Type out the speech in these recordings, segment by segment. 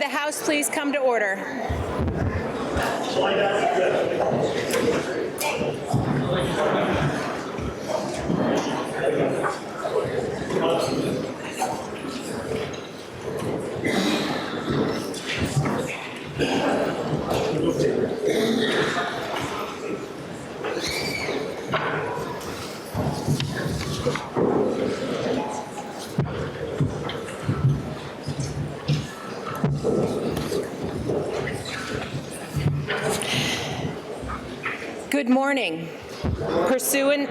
the House please come to order? Good morning. Pursuant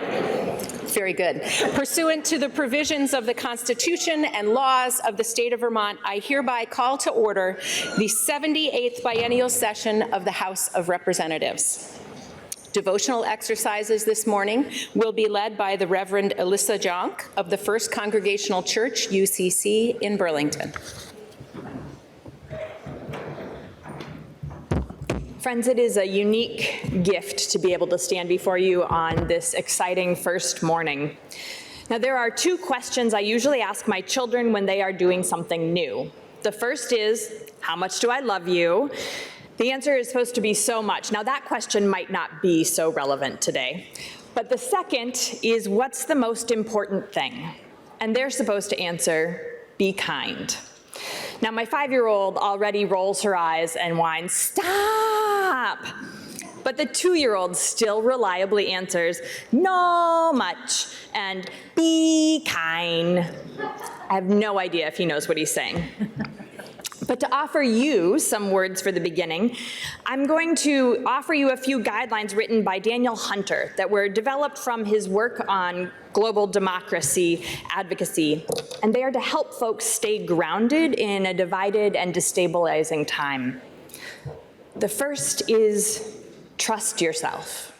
to the provisions of the Constitution and laws of the state of Vermont, I hereby call to order the 78th Biennial Session of the House of Representatives. Devotional exercises this morning will be led by the Reverend Alyssa Jonk of the First Congregational Church, UCC, in Burlington. Friends, it is a unique gift to be able to stand before you on this exciting first morning. Now, there are two questions I usually ask my children when they are doing something new. The first is, how much do I love you? The answer is supposed to be so much. Now, that question might not be so relevant today. But the second is, what's the most important thing? And they're supposed to answer, be kind. Now, my 5-year-old already rolls her eyes and whines, stop! But the 2-year-old still reliably answers, no much, and be kind. I have no idea if he knows what he's saying. But to offer you some words for the beginning, I'm going to offer you a few guidelines written by Daniel Hunter that were developed from his work on global democracy advocacy, and they are to help folks stay grounded in a divided and destabilizing time. The first is trust yourself.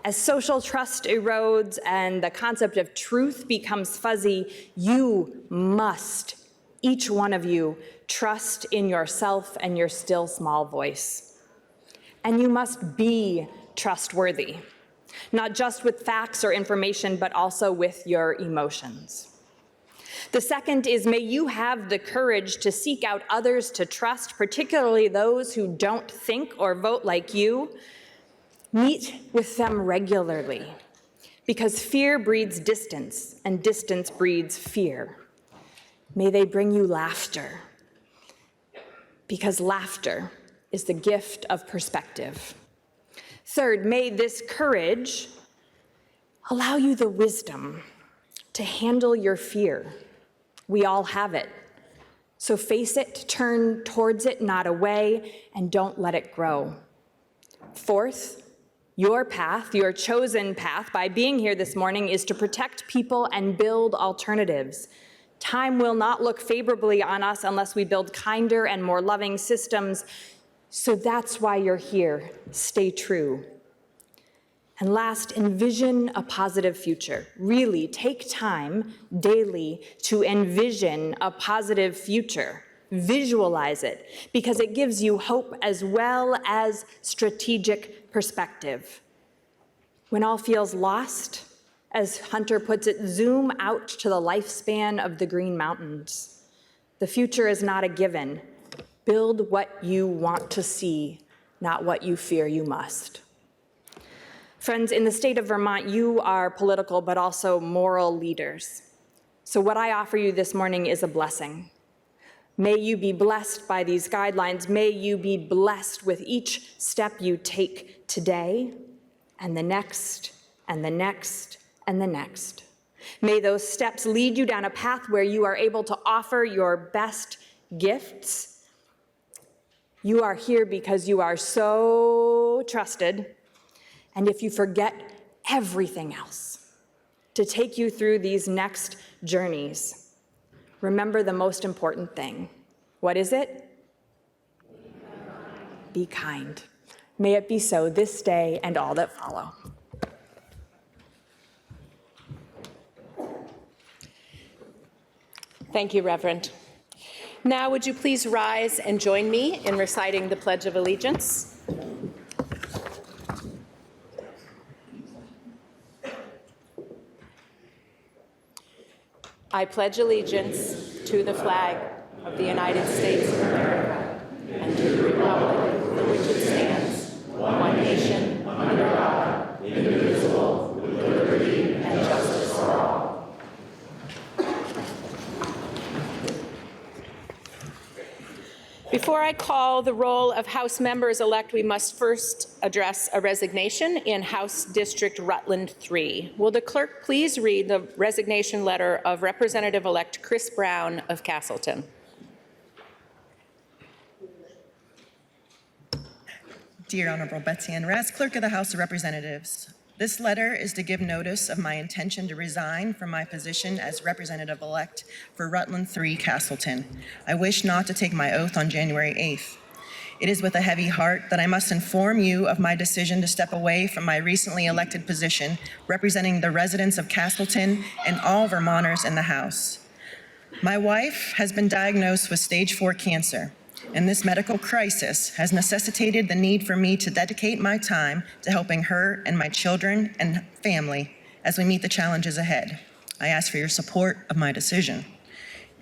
As social trust erodes and the concept of truth becomes fuzzy, you must, each one of you, trust in yourself and your still small voice. And you must be trustworthy, not just with facts or information, but also with your emotions. The second is, may you have the courage to seek out others to trust, particularly those who don't think or vote like you. Meet with them regularly, because fear breeds distance, and distance breeds fear. May they bring you laughter, because laughter is the gift of perspective. Third, may this courage allow you the wisdom to handle your fear. We all have it. So face it, turn towards it, not away, and don't let it grow. Fourth, your path, your chosen path, by being here this morning, is to protect people and build alternatives. Time will not look favorably on us unless we build kinder and more loving systems. So that's why you're here. Stay true. And last, envision a positive future. Really take time daily to envision a positive future. Visualize it, because it gives you hope as well as strategic perspective. When all feels lost, as Hunter puts it, zoom out to the lifespan of the Green Mountains. The future is not a given. Build what you want to see, not what you fear you must. Friends, in the state of Vermont, you are political but also moral leaders. So what I offer you this morning is a blessing. May you be blessed by these guidelines. May you be blessed with each step you take today, and the next, and the next, and the next. May those steps lead you down a path where you are able to offer your best gifts. You are here because you are so trusted, and if you forget everything else to take you through these next journeys, remember the most important thing. What is it? Be kind. May it be so this day and all that follow. Thank you, Reverend. Now, would you please rise and join me in reciting the Pledge of Allegiance? I pledge allegiance to the flag of the United States of America and to the republic for which it stands, one nation, under God, indivisible, with liberty and justice for all. Before I call the roll of House members-elect, we must first address a resignation in House District Rutland 3. Will the clerk please read the resignation letter of Representative-elect Chris Brown of Castleton? Dear Honorable Betsy Ann Raz, Clerk of the House of Representatives, this letter is to give notice of my intention to resign from my position as Representative-elect for Rutland 3, Castleton. I wish not to take my oath on January 8th. It is with a heavy heart that I must inform you of my decision to step away from my recently elected position representing the residents of Castleton and all Vermonters in the House. My wife has been diagnosed with stage 4 cancer, and this medical crisis has necessitated the need for me to dedicate my time to helping her and my children and family as we meet the challenges ahead. I ask for your support of my decision.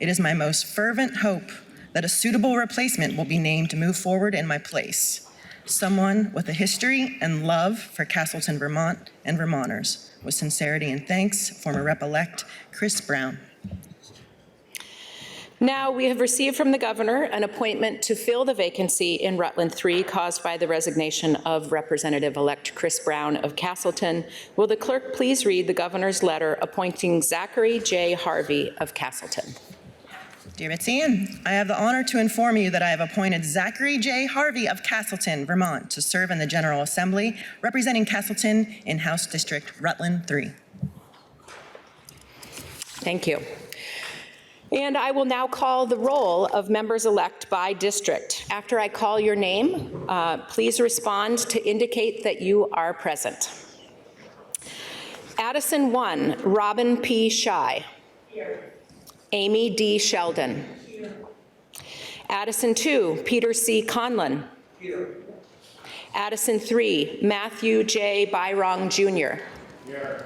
It is my most fervent hope that a suitable replacement will be named to move forward in my place. Someone with a history and love for Castleton, Vermont, and Vermonters. With sincerity and thanks, former Rep-elect Chris Brown. Now, we have received from the governor an appointment to fill the vacancy in Rutland 3 caused by the resignation of Representative-elect Chris Brown of Castleton. Will the clerk please read the governor's letter appointing Zachary J. Harvey of Castleton? Dear Betsy Ann, I have the honor to inform you that I have appointed Zachary J. Harvey of Castleton, Vermont, to serve in the General Assembly, representing Castleton in House District Rutland 3. Thank you. And I will now call the roll of members-elect by district. After I call your name, please respond to indicate that you are present. Addison 1, Robin P. Shy. Here. Amy D. Sheldon. Here. Addison 2, Peter C. Conlon. Here. Addison 3, Matthew J. Byrong Jr. Here.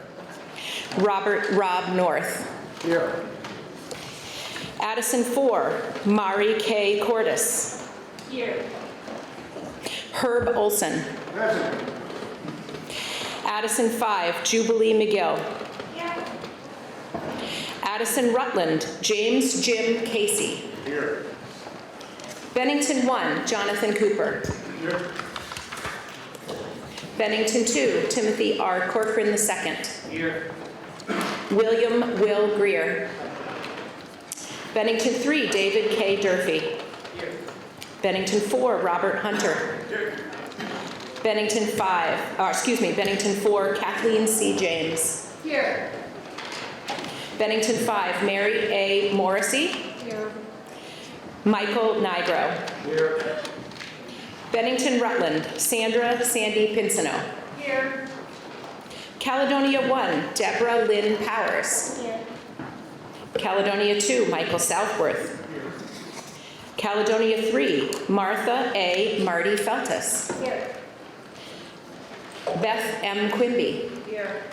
Robert Rob North. Here. Addison 4, Mari K. Cordes. Here. Herb Olson. Present. Addison 5, Jubilee McGill. Here. Addison Rutland, James Jim Casey. Here. Bennington 1, Jonathan Cooper. Here. Bennington 2, Timothy R. Corcoran II. Here. William Will Greer. Bennington 3, David K. Durfee. Here. Bennington 4, Robert Hunter. Here. Bennington 4, Kathleen C. James. Here. Bennington 5, Mary A. Morrissey. Here. Michael Nigro. Here. Bennington Rutland, Sandra Sandy Pinsino. Here. Caledonia 1, Deborah Lynn Powers. Here. Caledonia 2, Michael Southworth. Here. Caledonia 3, Martha A. Marty Feltus. Here. Beth M. Quimby. Here.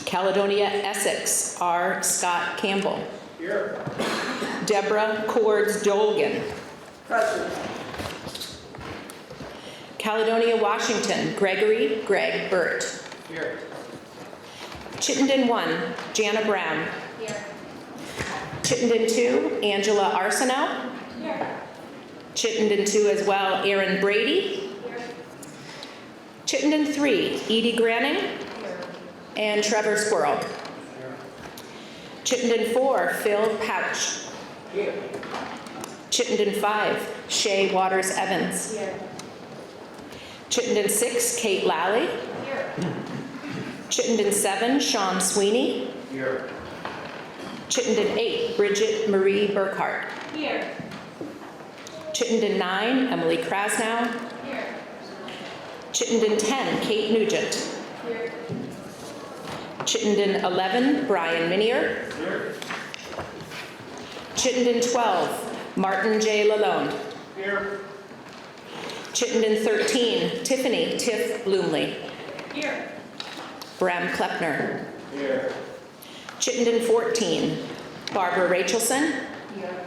Caledonia Essex R. Scott Campbell. Here. Deborah Cords Dolgan. Present. Caledonia Washington, Gregory Greg Burt. Here. Chittenden 1, Jana Brown. Here. Chittenden 2, Angela Arsenault. Here. Chittenden 2 as well, Aaron Brady. Here. Chittenden 3, Edie Granning. Here. And Trevor Squirrel. Here. Chittenden 4, Phil Pouch. Here. Chittenden 5, Shay Waters Evans. Here. Chittenden 6, Kate Lally. Here. Chittenden 7, Sean Sweeney. Here. Chittenden 8, Bridget Marie Burkhart. Here. Chittenden 9, Emily Krasnow. Here. Chittenden 10, Kate Nugent. Here. Chittenden 11, Brian Minier. Here. Chittenden 12, Martin J. Lalonde. Here. Chittenden 13, Tiffany Tiff Bloomley. Here. Bram Klepner. Here. Chittenden 14, Barbara Rachelson. Here.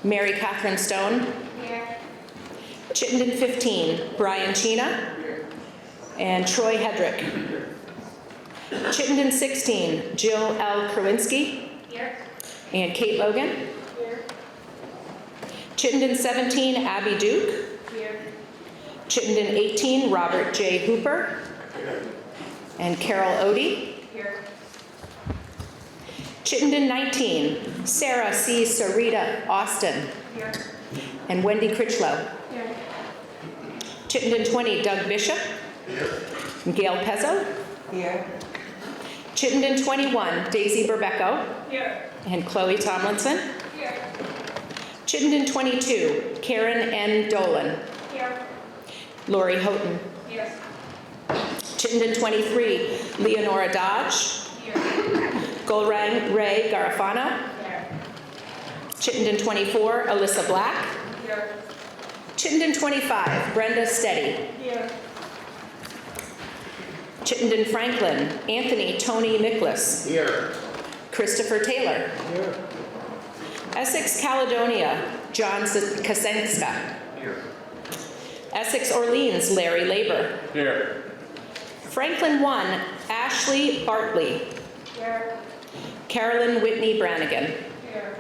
Mary Catherine Stone. Here. Chittenden 15, Brian Chena. And Troy Hedrick. Chittenden 16, Jill L. Krawinski. Here. And Kate Logan. Here. Chittenden 17, Abby Duke. Here. Chittenden 18, Robert J. Hooper. And Carol Odie. Here. Chittenden 19, Sarah C. Sarita Austin. Here. And Wendy Critchlow. Here. Chittenden 20, Doug Bishop. And Gail Pezzo. Here. Chittenden 21, Daisy Berbecco. Here. And Chloe Tomlinson. Here. Chittenden 22, Karen N. Dolan. Here. Lori Houghton. Here. Chittenden 23, Leonora Dodge. Here. Golrang Ray Garafano. Here. Chittenden 24, Alyssa Black. Here. Chittenden 25, Brenda Steady. Here. Chittenden Franklin, Anthony Tony Nicholas. Here. Christopher Taylor. Here. Essex Caledonia, John Kasenska. Here. Essex Orleans, Larry Labor. Here. Franklin 1, Ashley Bartley. Here. Carolyn Whitney Brannigan. Here.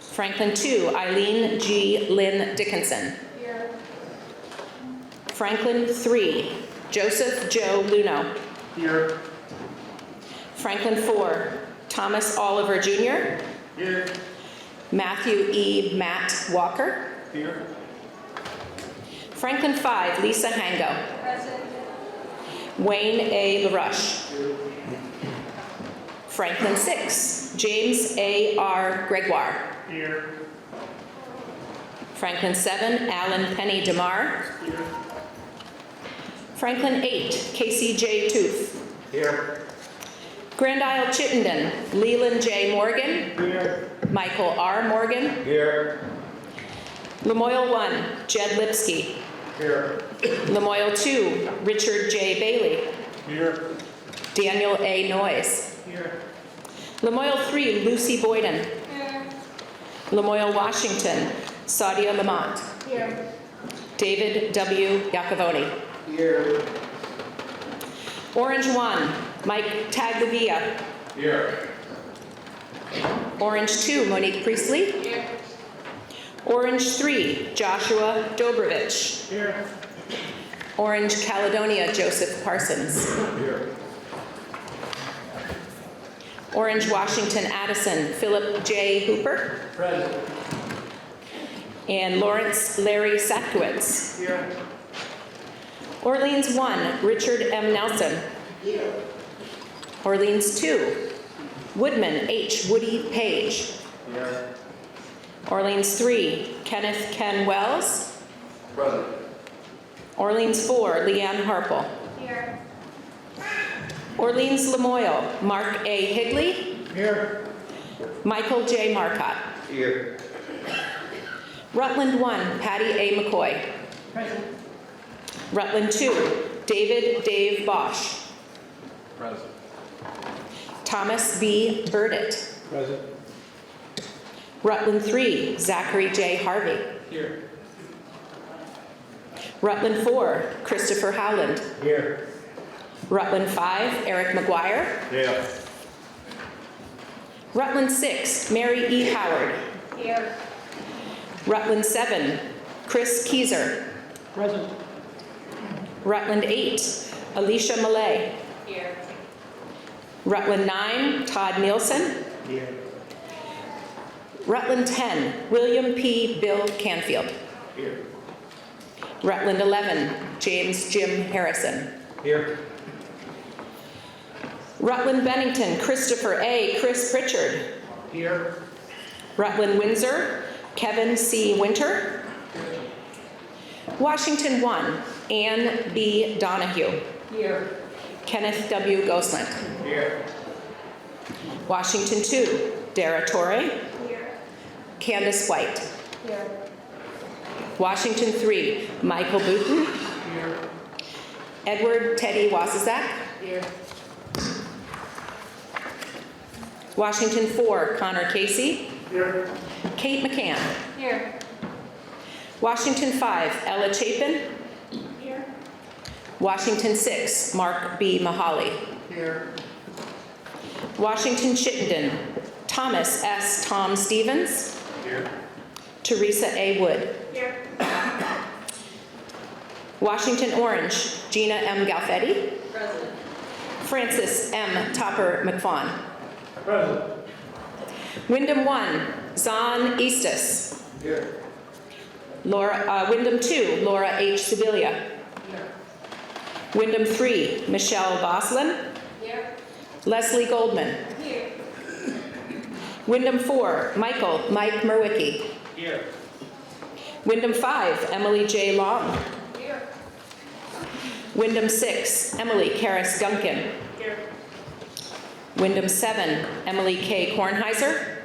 Franklin 2, Eileen G. Lynn Dickinson. Here. Franklin 3, Joseph Joe Luno. Here. Franklin 4, Thomas Oliver Jr. Here. Matthew E. Matt Walker. Here. Franklin 5, Lisa Hango. Present. Wayne A. LaRush. Franklin 6, James A. R. Gregoire. Here. Franklin 7, Alan Penny DeMar. Here. Franklin 8, Casey J. Tooth. Here. Grand Isle Chittenden, Leland J. Morgan. Here. Michael R. Morgan. Here. Lamoille 1, Jed Lipsky. Here. Lamoille 2, Richard J. Bailey. Here. Daniel A. Noyes. Here. Lamoille 3, Lucy Boyden. Here. Lamoille, Washington, Saudia Lamont. Here. David W. Iacovoni. Here. Orange 1, Mike Tagliavia. Here. Orange 2, Monique Priestley. Here. Orange 3, Joshua Dobrovich. Here. Orange Caledonia, Joseph Parsons. Here. Orange Washington Addison, Philip J. Hooper. Present. And Lawrence Larry Satkowitz. Here. Orleans 1, Richard M. Nelson. Here. Orleans 2, Woodman H. Woody Page. Here. Orleans 3, Kenneth Ken Wells. Present. Orleans 4, Leanne Harple. Here. Orleans Lamoille, Mark A. Higley. Here. Michael J. Marcotte. Here. Rutland 1, Patty A. McCoy. Present. Rutland 2, David Dave Bosch. Present. Thomas B. Burdett. Present. Rutland 3, Zachary J. Harvey. Here. Rutland 4, Christopher Howland. Here. Rutland 5, Eric McGuire. Yeah. Rutland 6, Mary E. Howard. Here. Rutland 7, Chris Keyser. Present. Rutland 8, Alicia Millay. Here. Rutland 9, Todd Nielsen. Here. Rutland 10, William P. Bill Canfield. Here. Rutland 11, James Jim Harrison. Here. Rutland Bennington, Christopher A. Chris Pritchard. Here. Rutland Windsor, Kevin C. Winter. Washington 1, Ann B. Donahue. Here. Kenneth W. Goslant. Here. Washington 2, Dara Torre. Here. Candace White. Here. Washington 3, Michael Booton. Here. Edward Teddy Wasizak. Here. Washington 4, Connor Casey. Here. Kate McCann. Here. Washington 5, Ella Chapin. Here. Washington 6, Mark B. Mahaly. Here. Washington Chittenden, Thomas S. Tom Stevens. Here. Teresa A. Wood. Here. Washington Orange, Gina M. Galfetti. Present. Francis M. Topper McFawn. Present. Wyndham 1, Zahn Eastus. Here. Wyndham 2, Laura H. Sibilia. Here. Wyndham 3, Michelle Boslin. Here. Leslie Goldman. Here. Wyndham 4, Mike Merwicki. Here. Wyndham 5, Emily J. Long. Here. Wyndham 6, Emily Karis Duncan. Here. Wyndham 7, Emily K. Kornheiser. Present.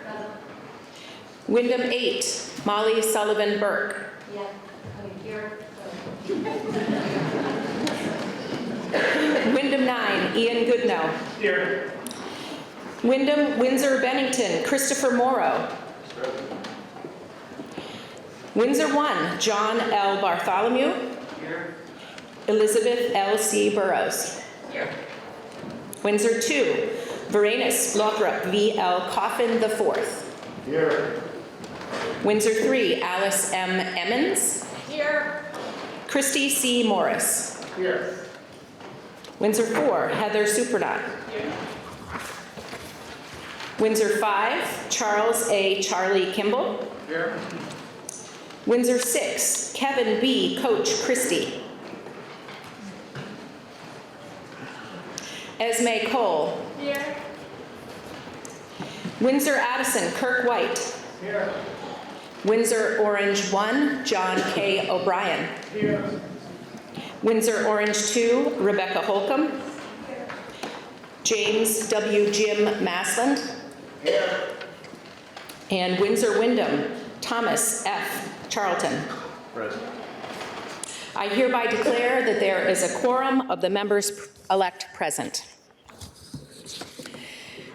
Wyndham 8, Molly Sullivan Burke. Yeah. Here. Wyndham 9, Ian Goodnow. Here. Wyndham Windsor Bennington, Christopher Morrow. Windsor 1, John L. Bartholomew. Here. Elizabeth L. C. Burrows. Here. Windsor 2, Varenus Lothrop V. L. Coffin IV. Here. Windsor 3, Alice M. Emmons. Here. Christy C. Morris. Here. Windsor 4, Heather Supernat. Here. Windsor 5, Charles A. Charlie Kimball. Here. Windsor 6, Kevin B. Coach Christie. Esme Cole. Here. Windsor Addison, Kirk White. Here. Windsor Orange 1, John K. O'Brien. Here. Windsor Orange 2, Rebecca Holcomb. James W. Jim Masland. Here. And Windsor Wyndham, Thomas F. Charlton. Present. I hereby declare that there is a quorum of the members-elect present.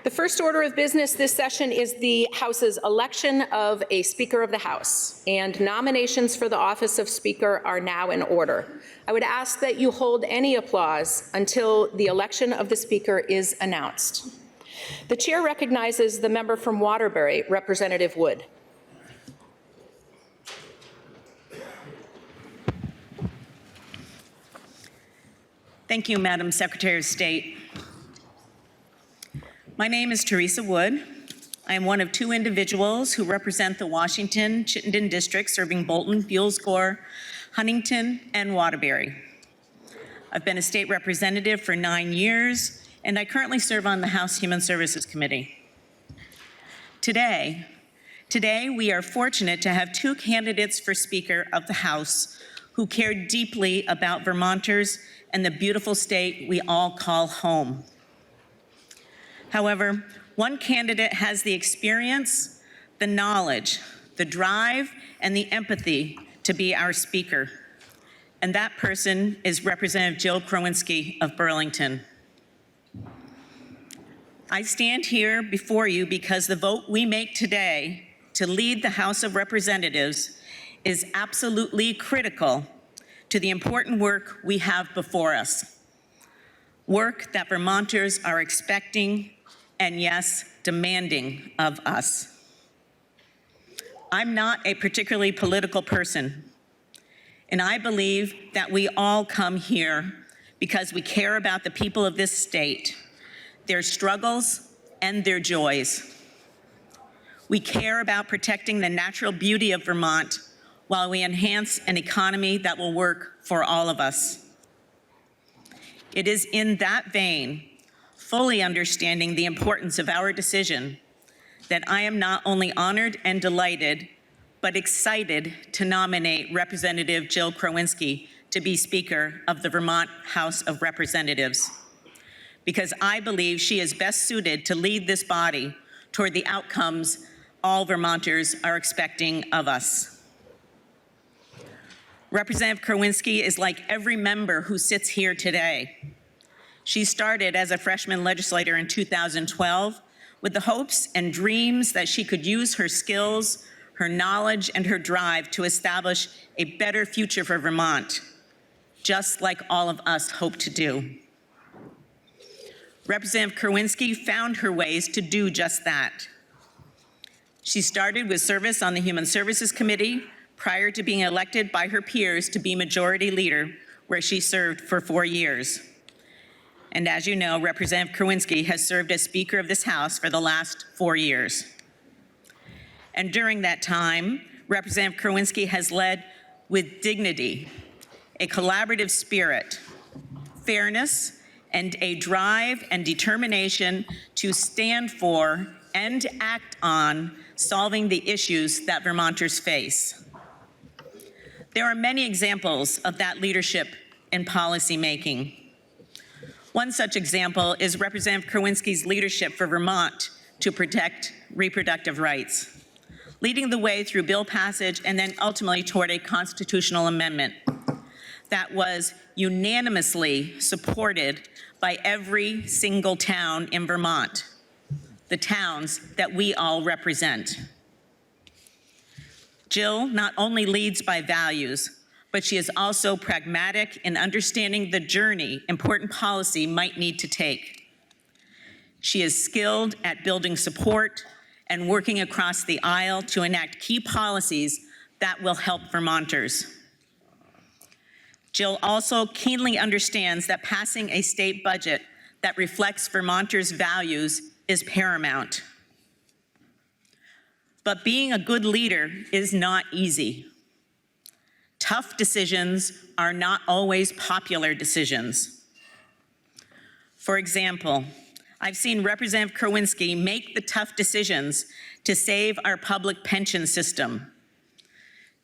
The first order of business this session is the House's election of a Speaker of the House, and nominations for the office of Speaker are now in order. I would ask that you hold any applause until the election of the Speaker is announced. The Chair recognizes the member from Waterbury, Representative Wood. Thank you, Madam Secretary of State. My name is Teresa Wood. I am one of 2 individuals who represent the Washington-Chittenden District serving Bolton, Buellscore, Huntington, and Waterbury. I've been a state representative for 9 years, and I currently serve on the House Human Services Committee. Today we are fortunate to have 2 candidates for Speaker of the House who care deeply about Vermonters and the beautiful state we all call home. However, one candidate has the experience, the knowledge, the drive, and the empathy to be our Speaker. And that person is Representative Jill Krowinski of Burlington. I stand here before you because the vote we make today to lead the House of Representatives is absolutely critical to the important work we have before us. Work that Vermonters are expecting and, yes, demanding of us. I'm not a particularly political person, and I believe that we all come here because we care about the people of this state, their struggles and their joys. We care about protecting the natural beauty of Vermont while we enhance an economy that will work for all of us. It is in that vein, fully understanding the importance of our decision, that I am not only honored and delighted, but excited to nominate Representative Jill Krowinski to be Speaker of the Vermont House of Representatives, because I believe she is best suited to lead this body toward the outcomes all Vermonters are expecting of us. Representative Krowinski is like every member who sits here today. She started as a freshman legislator in 2012 with the hopes and dreams that she could use her skills, her knowledge, and her drive to establish a better future for Vermont, just like all of us hope to do. Representative Kerwinski found her ways to do just that. She started with service on the Human Services Committee prior to being elected by her peers to be Majority Leader, where she served for 4 years. And as you know, Representative Kerwinski has served as Speaker of this House for the last 4 years. And during that time, Representative Kerwinski has led with dignity, a collaborative spirit, fairness, and a drive and determination to stand for and act on solving the issues that Vermonters face. There are many examples of that leadership in policymaking. One such example is Representative Kerwinski's leadership for Vermont to protect reproductive rights, leading the way through bill passage and then ultimately toward a constitutional amendment that was unanimously supported by every single town in Vermont, the towns that we all represent. Jill not only leads by values, but she is also pragmatic in understanding the journey important policy might need to take. She is skilled at building support and working across the aisle to enact key policies that will help Vermonters. Jill also keenly understands that passing a state budget that reflects Vermonters' values is paramount. But being a good leader is not easy. Tough decisions are not always popular decisions. For example, I've seen Representative Kerwinski make the tough decisions to save our public pension system.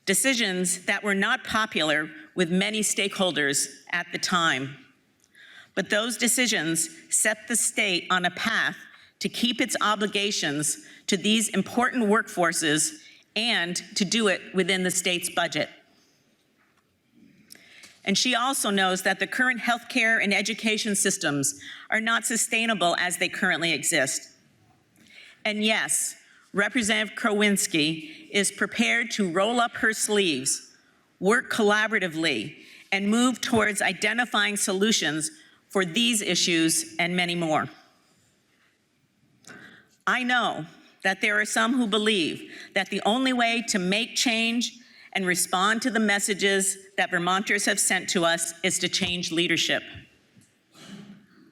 Decisions that were not popular with many stakeholders at the time. But those decisions set the state on a path to keep its obligations to these important workforces and to do it within the state's budget. And she also knows that the current healthcare and education systems are not sustainable as they currently exist. And yes, Representative Kerwinski is prepared to roll up her sleeves, work collaboratively, and move towards identifying solutions for these issues and many more. I know that there are some who believe that the only way to make change and respond to the messages that Vermonters have sent to us is to change leadership.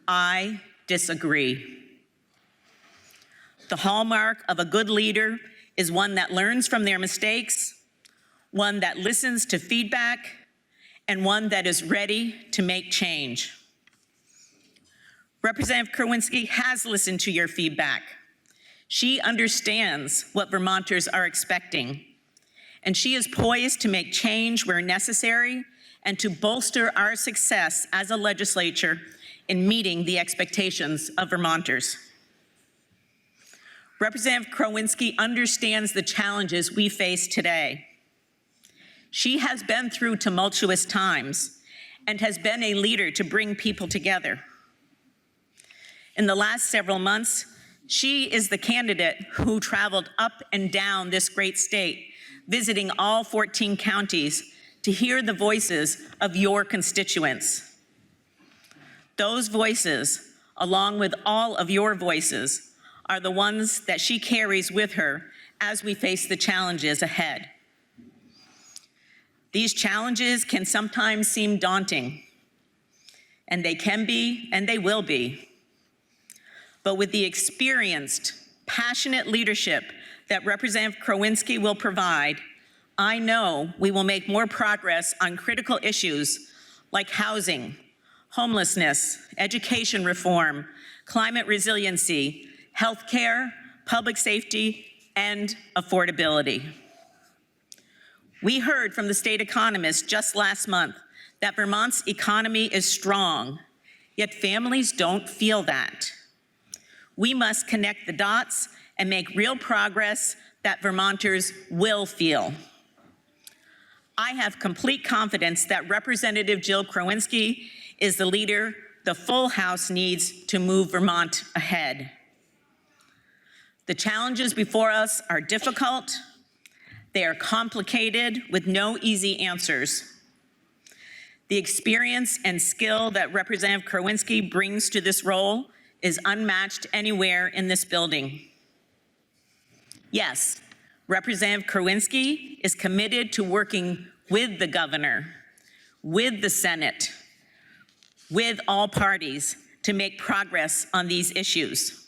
I disagree. The hallmark of a good leader is one that learns from their mistakes, one that listens to feedback, and one that is ready to make change. Representative Kerwinski has listened to your feedback. She understands what Vermonters are expecting, and she is poised to make change where necessary and to bolster our success as a legislature in meeting the expectations of Vermonters. Representative Kerwinski understands the challenges we face today. She has been through tumultuous times and has been a leader to bring people together. In the last several months, she is the candidate who traveled up and down this great state, visiting all 14 counties to hear the voices of your constituents. Those voices, along with all of your voices, are the ones that she carries with her as we face the challenges ahead. These challenges can sometimes seem daunting, and they can be, and they will be. But with the experienced, passionate leadership that Representative Kerwinski will provide, I know we will make more progress on critical issues like housing, homelessness, education reform, climate resiliency, healthcare, public safety, and affordability. We heard from the state economist just last month that Vermont's economy is strong, yet families don't feel that. We must connect the dots and make real progress that Vermonters will feel. I have complete confidence that Representative Jill Kerwinski is the leader the full House needs to move Vermont ahead. The challenges before us are difficult, They are complicated with no easy answers. The experience and skill that Representative Krawinski brings to this role is unmatched anywhere in this building. Yes, Representative Krawinski is committed to working with the governor, with the Senate, with all parties to make progress on these issues.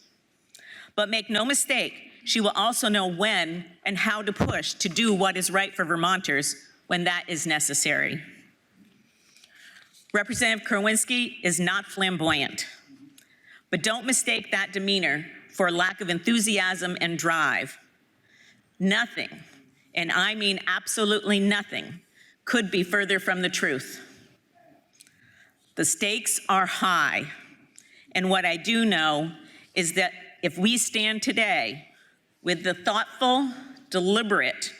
But make no mistake, she will also know when and how to push to do what is right for Vermonters when that is necessary. Representative Krawinski is not flamboyant, but don't mistake that demeanor for lack of enthusiasm and drive. Nothing, and I mean absolutely nothing, could be further from the truth. The stakes are high, and what I do know is that if we stand today with the thoughtful, deliberate,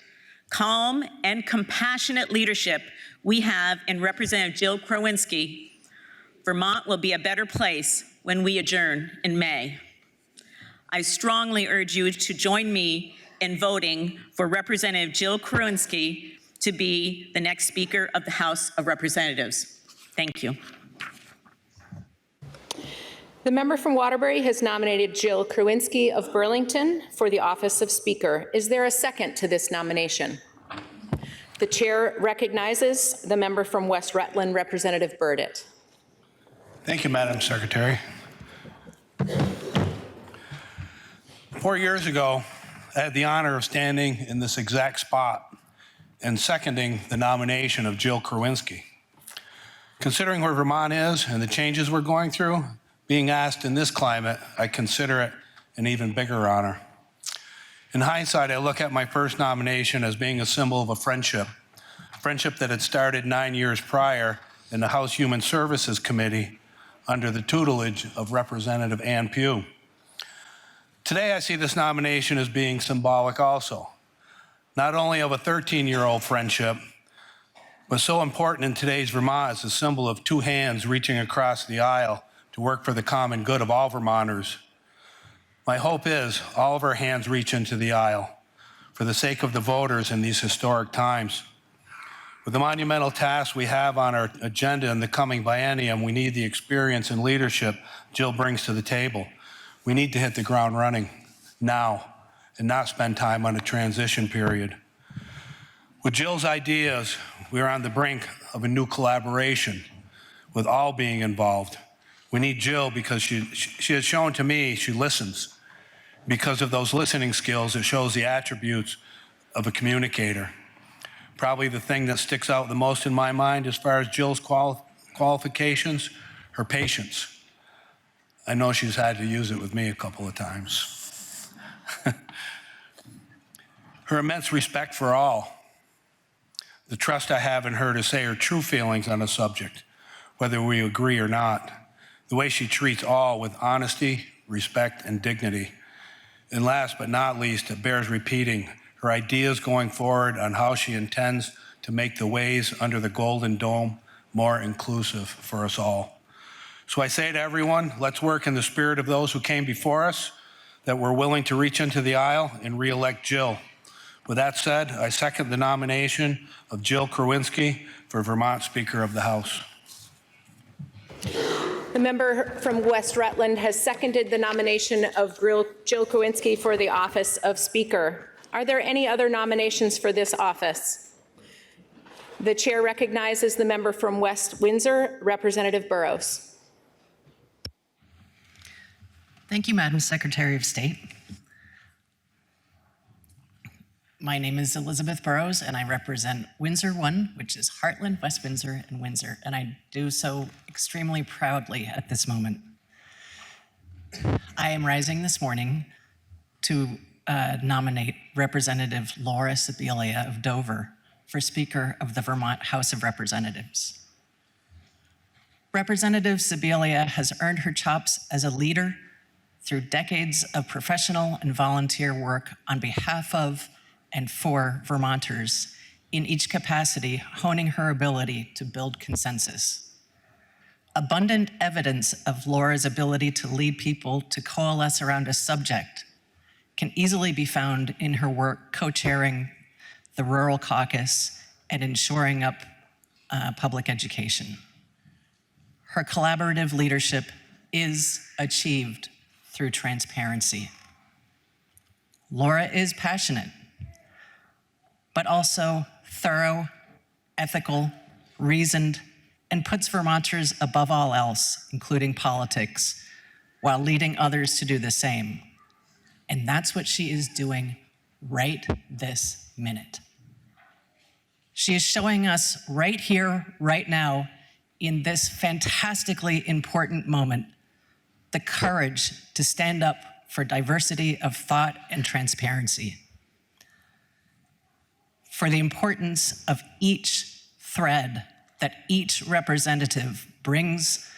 calm, and compassionate leadership we have in Representative Jill Krawinski, Vermont will be a better place when we adjourn in May. I strongly urge you to join me in voting for Representative Jill Krawinski to be the next Speaker of the House of Representatives. Thank you. The member from Waterbury has nominated Jill Krawinski of Burlington for the office of Speaker. Is there a second to this nomination? The chair recognizes the member from West Rutland, Representative Burdett. Thank you, Madam Secretary. 4 years ago, I had the honor of standing in this exact spot and seconding the nomination of Jill Krawinski. Considering where Vermont is and the changes we're going through, being asked in this climate, I consider it an even bigger honor. In hindsight, I look at my first nomination as being a symbol of a friendship that had started 9 years prior in the House Human Services Committee under the tutelage of Representative Ann Pugh. Today, I see this nomination as being symbolic also, not only of a 13-year-old friendship, but so important in today's Vermont as a symbol of two hands reaching across the aisle to work for the common good of all Vermonters. My hope is all of our hands reach into the aisle for the sake of the voters in these historic times. With the monumental tasks we have on our agenda in the coming biennium, we need the experience and leadership Jill brings to the table. We need to hit the ground running now and not spend time on a transition period. With Jill's ideas, we are on the brink of a new collaboration with all being involved. We need Jill because she has shown to me she listens. Because of those listening skills, it shows the attributes of a communicator. Probably the thing that sticks out the most in my mind as far as Jill's qualifications, her patience. I know she's had to use it with me a couple of times. Her immense respect for all. The trust I have in her to say her true feelings on a subject, whether we agree or not. The way she treats all with honesty, respect, and dignity. And last but not least, it bears repeating, her ideas going forward on how she intends to make the ways under the Golden Dome more inclusive for us all. So I say to everyone, let's work in the spirit of those who came before us, that we're willing to reach into the aisle and re-elect Jill. With that said, I second the nomination of Jill Krawinski for Vermont Speaker of the House. The member from West Rutland has seconded the nomination of Jill Krawinski for the office of Speaker. Are there any other nominations for this office? The chair recognizes the member from West Windsor, Representative Burrows. Thank you, Madam Secretary of State. My name is Elizabeth Burrows, and I represent Windsor 1, which is Heartland, West Windsor, and Windsor, and I do so extremely proudly at this moment. I am rising this morning to nominate Representative Laura Sibilia of Dover for Speaker of the Vermont House of Representatives. Representative Sibilia has earned her chops as a leader through decades of professional and volunteer work on behalf of and for Vermonters in each capacity, honing her ability to build consensus. Abundant evidence of Laura's ability to lead people to coalesce around a subject can easily be found in her work co-chairing the rural caucus, and in shoring up public education. Her collaborative leadership is achieved through transparency. Laura is passionate, but also thorough, ethical, reasoned, and puts Vermonters above all else, including politics, while leading others to do the same. And that's what she is doing right this minute. She is showing us right here, right now, in this fantastically important moment, the courage to stand up for diversity of thought and transparency, for the importance of each thread that each representative brings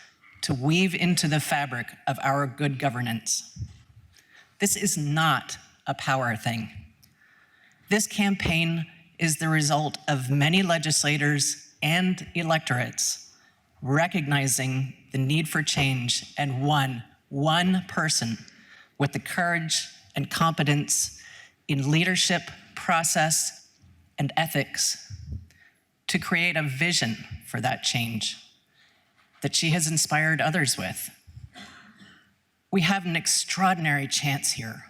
to weave into the fabric of our good governance. This is not a power thing. This campaign is the result of many legislators and electorates recognizing the need for change, and one person with the courage and competence in leadership, process, and ethics to create a vision for that change that she has inspired others with. We have an extraordinary chance here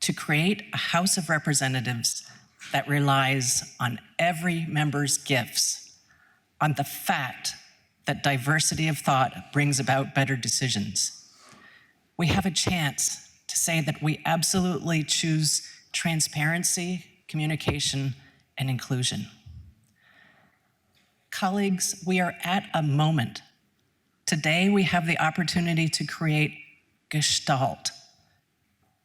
to create a House of Representatives that relies on every member's gifts, on the fact that diversity of thought brings about better decisions. We have a chance to say that we absolutely choose transparency, communication, and inclusion. Colleagues, we are at a moment. Today, we have the opportunity to create gestalt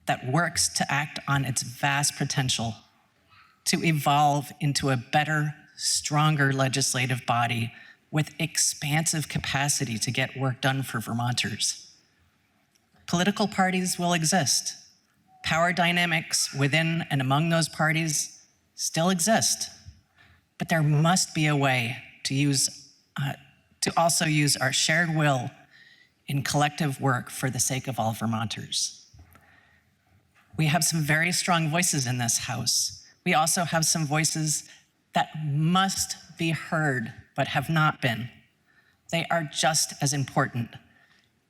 that works to act on its vast potential to evolve into a better, stronger legislative body with expansive capacity to get work done for Vermonters. Political parties will exist. Power dynamics within and among those parties still exist. But there must be a way to also use our shared will in collective work for the sake of all Vermonters. We have some very strong voices in this House. We also have some voices that must be heard but have not been. They are just as important.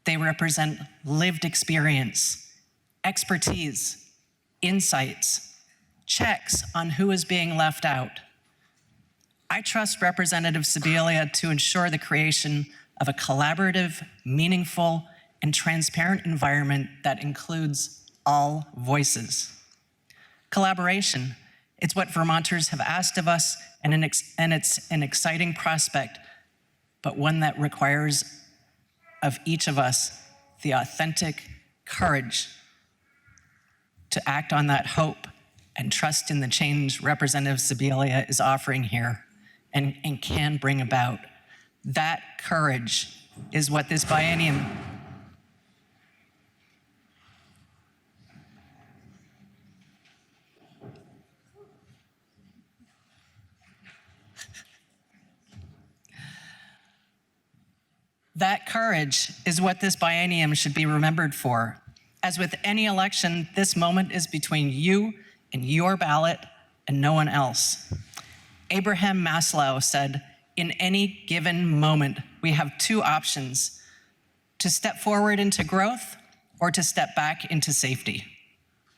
They represent lived experience, expertise, insights, checks on who is being left out. I trust Representative Sibilia to ensure the creation of a collaborative, meaningful, and transparent environment that includes all voices. Collaboration, it's what Vermonters have asked of us, and it's an exciting prospect, but one that requires of each of us the authentic courage to act on that hope and trust in the change Representative Sibilia is offering here and can bring about. That courage is what this biennium should be remembered for. As with any election, this moment is between you and your ballot and no one else. Abraham Maslow said, in any given moment, we have two options: to step forward into growth or to step back into safety.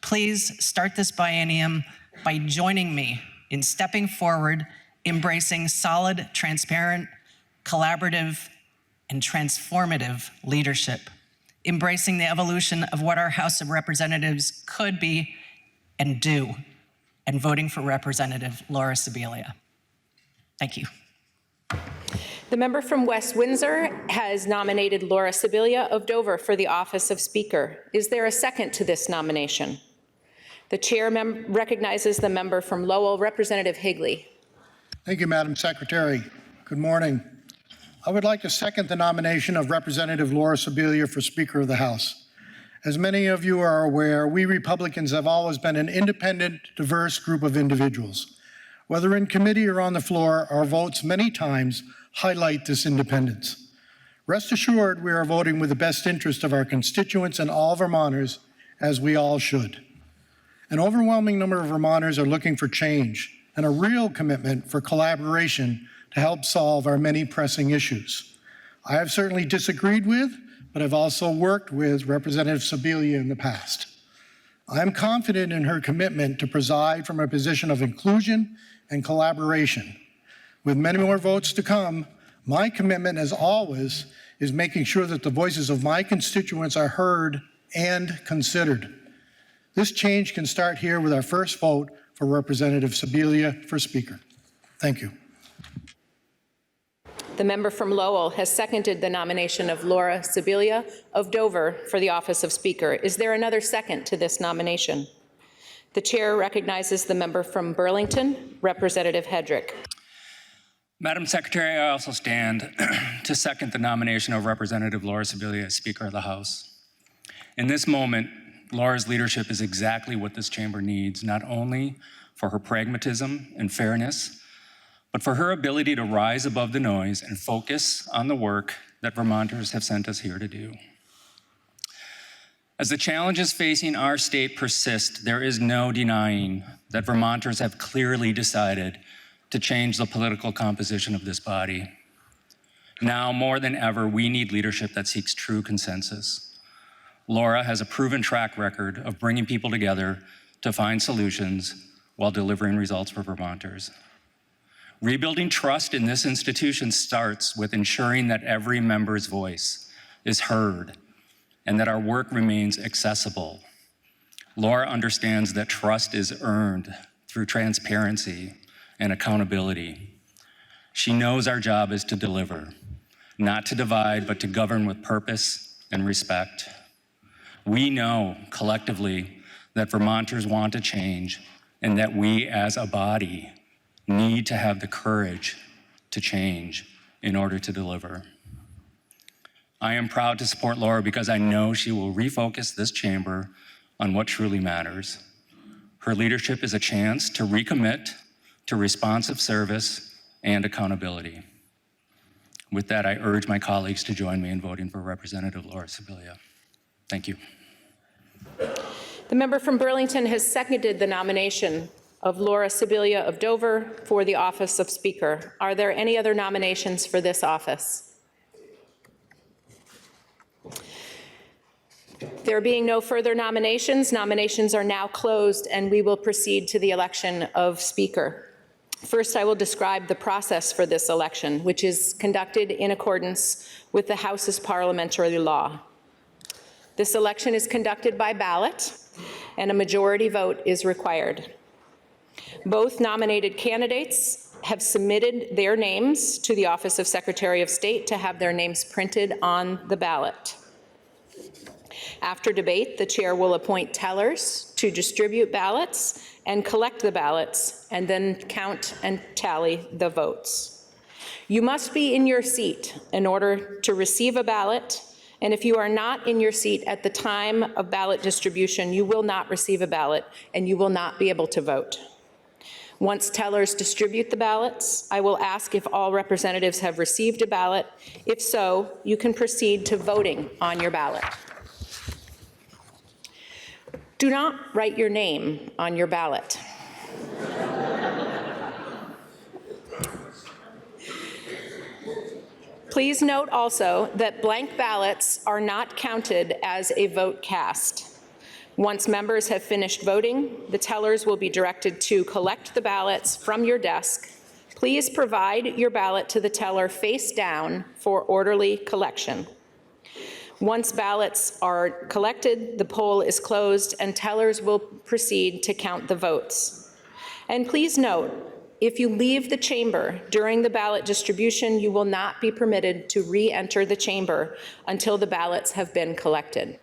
Please start this biennium by joining me in stepping forward, embracing solid, transparent, collaborative, and transformative leadership, embracing the evolution of what our House of Representatives could be and do, and voting for Representative Laura Sibilia. Thank you. The member from West Windsor has nominated Laura Sibilia of Dover for the office of Speaker. Is there a second to this nomination? The chair recognizes the member from Lowell, Representative Higley. Thank you, Madam Secretary. Good morning. I would like to second the nomination of Representative Laura Sibilia for Speaker of the House. As many of you are aware, we Republicans have always been an independent, diverse group of individuals. Whether in committee or on the floor, our votes many times highlight this independence. Rest assured, we are voting with the best interest of our constituents and all Vermonters, as we all should. An overwhelming number of Vermonters are looking for change and a real commitment for collaboration to help solve our many pressing issues. I have certainly disagreed with, but I've also worked with Representative Sibilia in the past. I am confident in her commitment to preside from a position of inclusion and collaboration. With many more votes to come, my commitment, as always, is making sure that the voices of my constituents are heard and considered. This change can start here with our first vote for Representative Sibilia for Speaker. Thank you. The member from Lowell has seconded the nomination of Laura Sibilia of Dover for the office of Speaker. Is there another second to this nomination? The chair recognizes the member from Burlington, Representative Hedrick. Madam Secretary, I also stand to second the nomination of Representative Laura Sibilia as Speaker of the House. In this moment, Laura's leadership is exactly what this chamber needs, not only for her pragmatism and fairness, but for her ability to rise above the noise and focus on the work that Vermonters have sent us here to do. As the challenges facing our state persist, there is no denying that Vermonters have clearly decided to change the political composition of this body. Now, more than ever, we need leadership that seeks true consensus. Laura has a proven track record of bringing people together to find solutions while delivering results for Vermonters. Rebuilding trust in this institution starts with ensuring that every member's voice is heard and that our work remains accessible. Laura understands that trust is earned through transparency and accountability. She knows our job is to deliver, not to divide, but to govern with purpose and respect. We know collectively that Vermonters want to change and that we as a body need to have the courage to change in order to deliver. I am proud to support Laura because I know she will refocus this chamber on what truly matters. Her leadership is a chance to recommit to responsive service and accountability. With that, I urge my colleagues to join me in voting for Representative Laura Sibilia. Thank you. The member from Burlington has seconded the nomination of Laura Sibilia of Dover for the office of Speaker. Are there any other nominations for this office? There being no further nominations, nominations are now closed, and we will proceed to the election of Speaker. First, I will describe the process for this election, which is conducted in accordance with the House's parliamentary law. This election is conducted by ballot, and a majority vote is required. Both nominated candidates have submitted their names to the Office of Secretary of State to have their names printed on the ballot. After debate, the chair will appoint tellers to distribute ballots and collect the ballots, and then count and tally the votes. You must be in your seat in order to receive a ballot, and if you are not in your seat at the time of ballot distribution, you will not receive a ballot and you will not be able to vote. Once tellers distribute the ballots, I will ask if all representatives have received a ballot. If so, you can proceed to voting on your ballot. Do not write your name on your ballot. Please note also that blank ballots are not counted as a vote cast. Once members have finished voting, the tellers will be directed to collect the ballots from your desk. Please provide your ballot to the teller face down for orderly collection. Once ballots are collected, the poll is closed and tellers will proceed to count the votes. And please note, if you leave the chamber during the ballot distribution, you will not be permitted to re-enter the chamber until the ballots have been collected.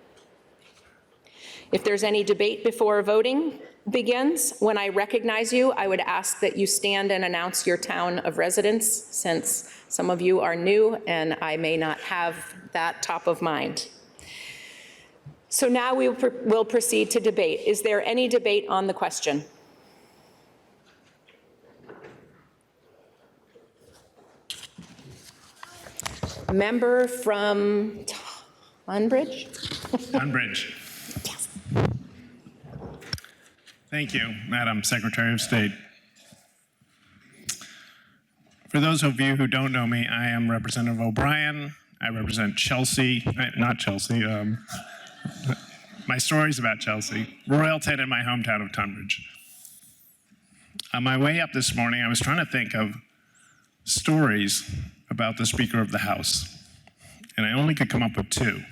If there's any debate before voting begins, when I recognize you, I would ask that you stand and announce your town of residence, since some of you are new and I may not have that top of mind. So now we will proceed to debate. Is there any debate on the question? Member from Tunbridge? Tunbridge. Yes. Thank you, Madam Secretary of State. For those of you who don't know me, I am Representative O'Brien. I represent Chelsea, not Chelsea, my story's about Chelsea, Royalton in my hometown of Tunbridge. On my way up this morning, I was trying to think of stories about the Speaker of the House, and I only could come up with two.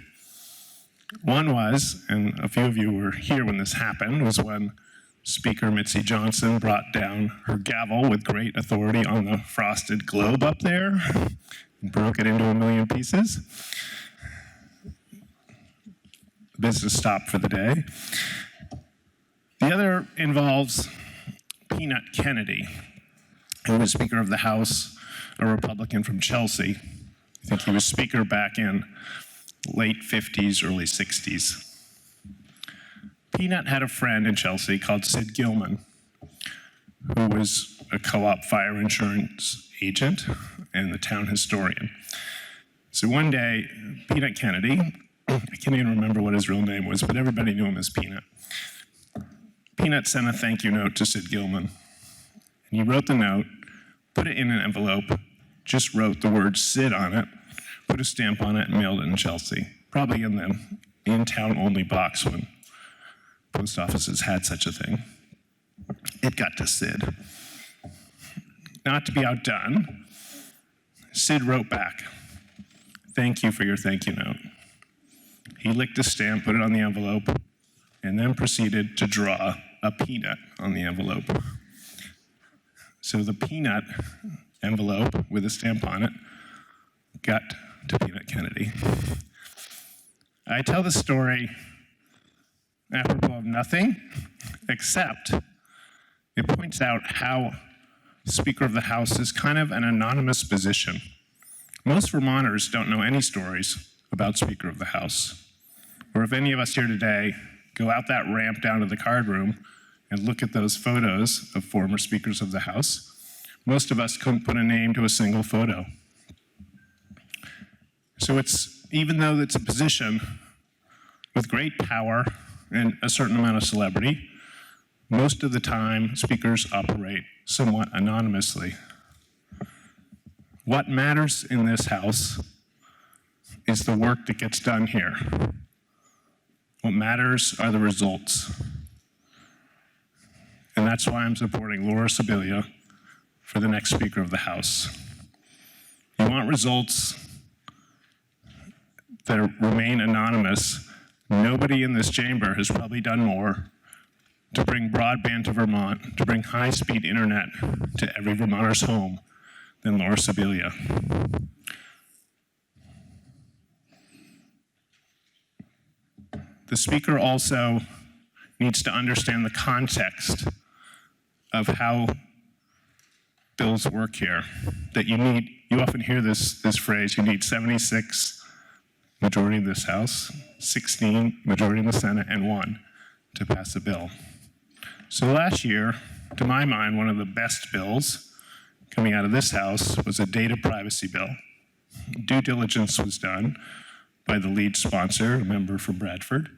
One was, and a few of you were here when this happened, was when Speaker Mitzi Johnson brought down her gavel with great authority on the frosted globe up there and broke it into a million pieces. The business stopped for the day. The other involves Peanut Kennedy, who was Speaker of the House, a Republican from Chelsea. I think he was Speaker back in late 50s, early 60s. Peanut had a friend in Chelsea called Sid Gilman, who was a co-op fire insurance agent and the town historian. So one day, Peanut Kennedy, I can't even remember what his real name was, but everybody knew him as Peanut. Peanut sent a thank you note to Sid Gilman. And he wrote the note, put it in an envelope, just wrote the word Sid on it, put a stamp on it, and mailed it in Chelsea. Probably in the in-town only box when post offices had such a thing. It got to Sid. Not to be outdone, Sid wrote back, thank you for your thank you note. He licked a stamp, put it on the envelope, and then proceeded to draw a peanut on the envelope. So the peanut envelope with a stamp on it got to Peanut Kennedy. I tell the story apropos of nothing, except it points out how Speaker of the House is kind of an anonymous position. Most Vermonters don't know any stories about Speaker of the House. Or if any of us here today go out that ramp down to the card room and look at those photos of former Speakers of the House, most of us couldn't put a name to a single photo. So it's, even though it's a position with great power and a certain amount of celebrity, most of the time speakers operate somewhat anonymously. What matters in this House is the work that gets done here. What matters are the results. And that's why I'm supporting Laura Sibilia for the next Speaker of the House. You want results that remain anonymous. Nobody in this chamber has probably done more to bring broadband to Vermont, to bring high-speed internet to every Vermonter's home than Laura Sibilia. The Speaker also needs to understand the context of how bills work here. That you often hear this phrase, you need 76 majority in this House, 16 majority in the Senate, and 1 to pass a bill. So last year, to my mind, one of the best bills coming out of this House was a data privacy bill. Due diligence was done by the lead sponsor, a member from Bradford.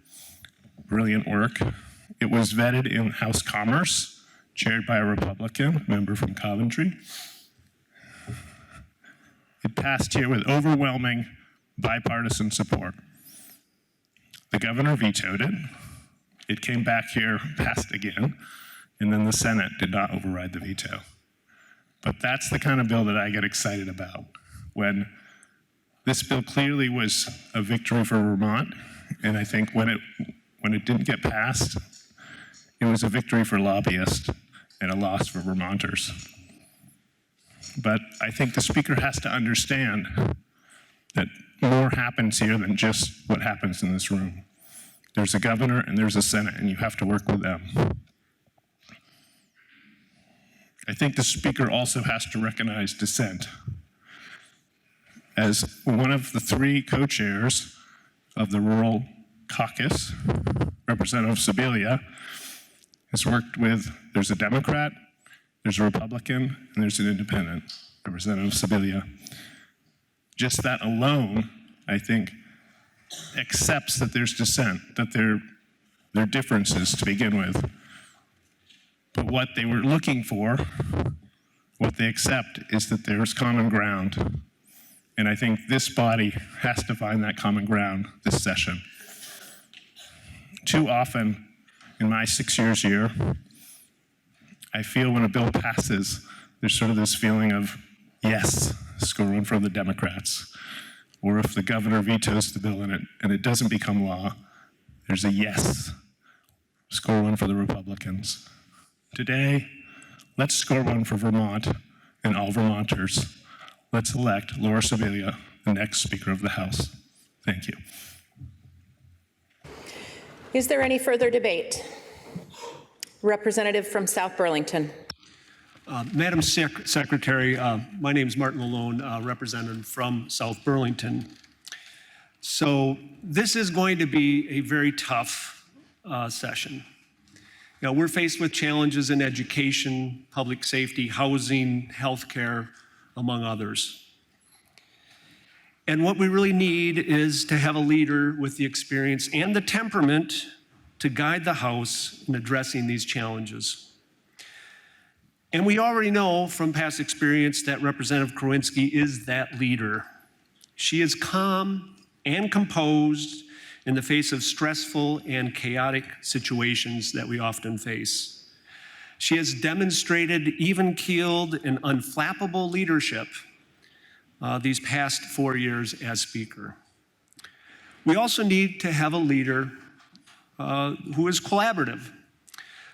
Brilliant work. It was vetted in House Commerce, chaired by a Republican, member from Coventry. It passed here with overwhelming bipartisan support. The governor vetoed it. It came back here, passed again, and then the Senate did not override the veto. But that's the kind of bill that I get excited about. When this bill clearly was a victory for Vermont, and I think when it didn't get passed, it was a victory for lobbyists and a loss for Vermonters. But I think the Speaker has to understand that more happens here than just what happens in this room. There's a governor and there's a Senate, and you have to work with them. I think the Speaker also has to recognize dissent. As one of the 3 co-chairs of the Rural Caucus, Representative Sibilia has worked with, there's a Democrat, there's a Republican, and there's an independent, Representative Sibilia. Just that alone, I think, accepts that there's dissent, that there are differences to begin with. But what they were looking for, what they accept, is that there's common ground. And I think this body has to find that common ground this session. Too often, in my 6 years here, I feel when a bill passes, there's sort of this feeling of, yes, score one for the Democrats. Or if the governor vetoes the bill and it doesn't become law, there's a yes, score one for the Republicans. Today, let's score one for Vermont and all Vermonters. Let's elect Laura Sibilia, the next Speaker of the House. Thank you. Is there any further debate? Representative from South Burlington. Madam Secretary, my name is Martin Malone, representative from South Burlington. So this is going to be a very tough session. You know, we're faced with challenges in education, public safety, housing, healthcare, among others. And what we really need is to have a leader with the experience and the temperament to guide the House in addressing these challenges. And we already know from past experience that Representative Krawinski is that leader. She is calm and composed in the face of stressful and chaotic situations that we often face. She has demonstrated even-keeled and unflappable leadership these past 4 years as Speaker. We also need to have a leader who is collaborative,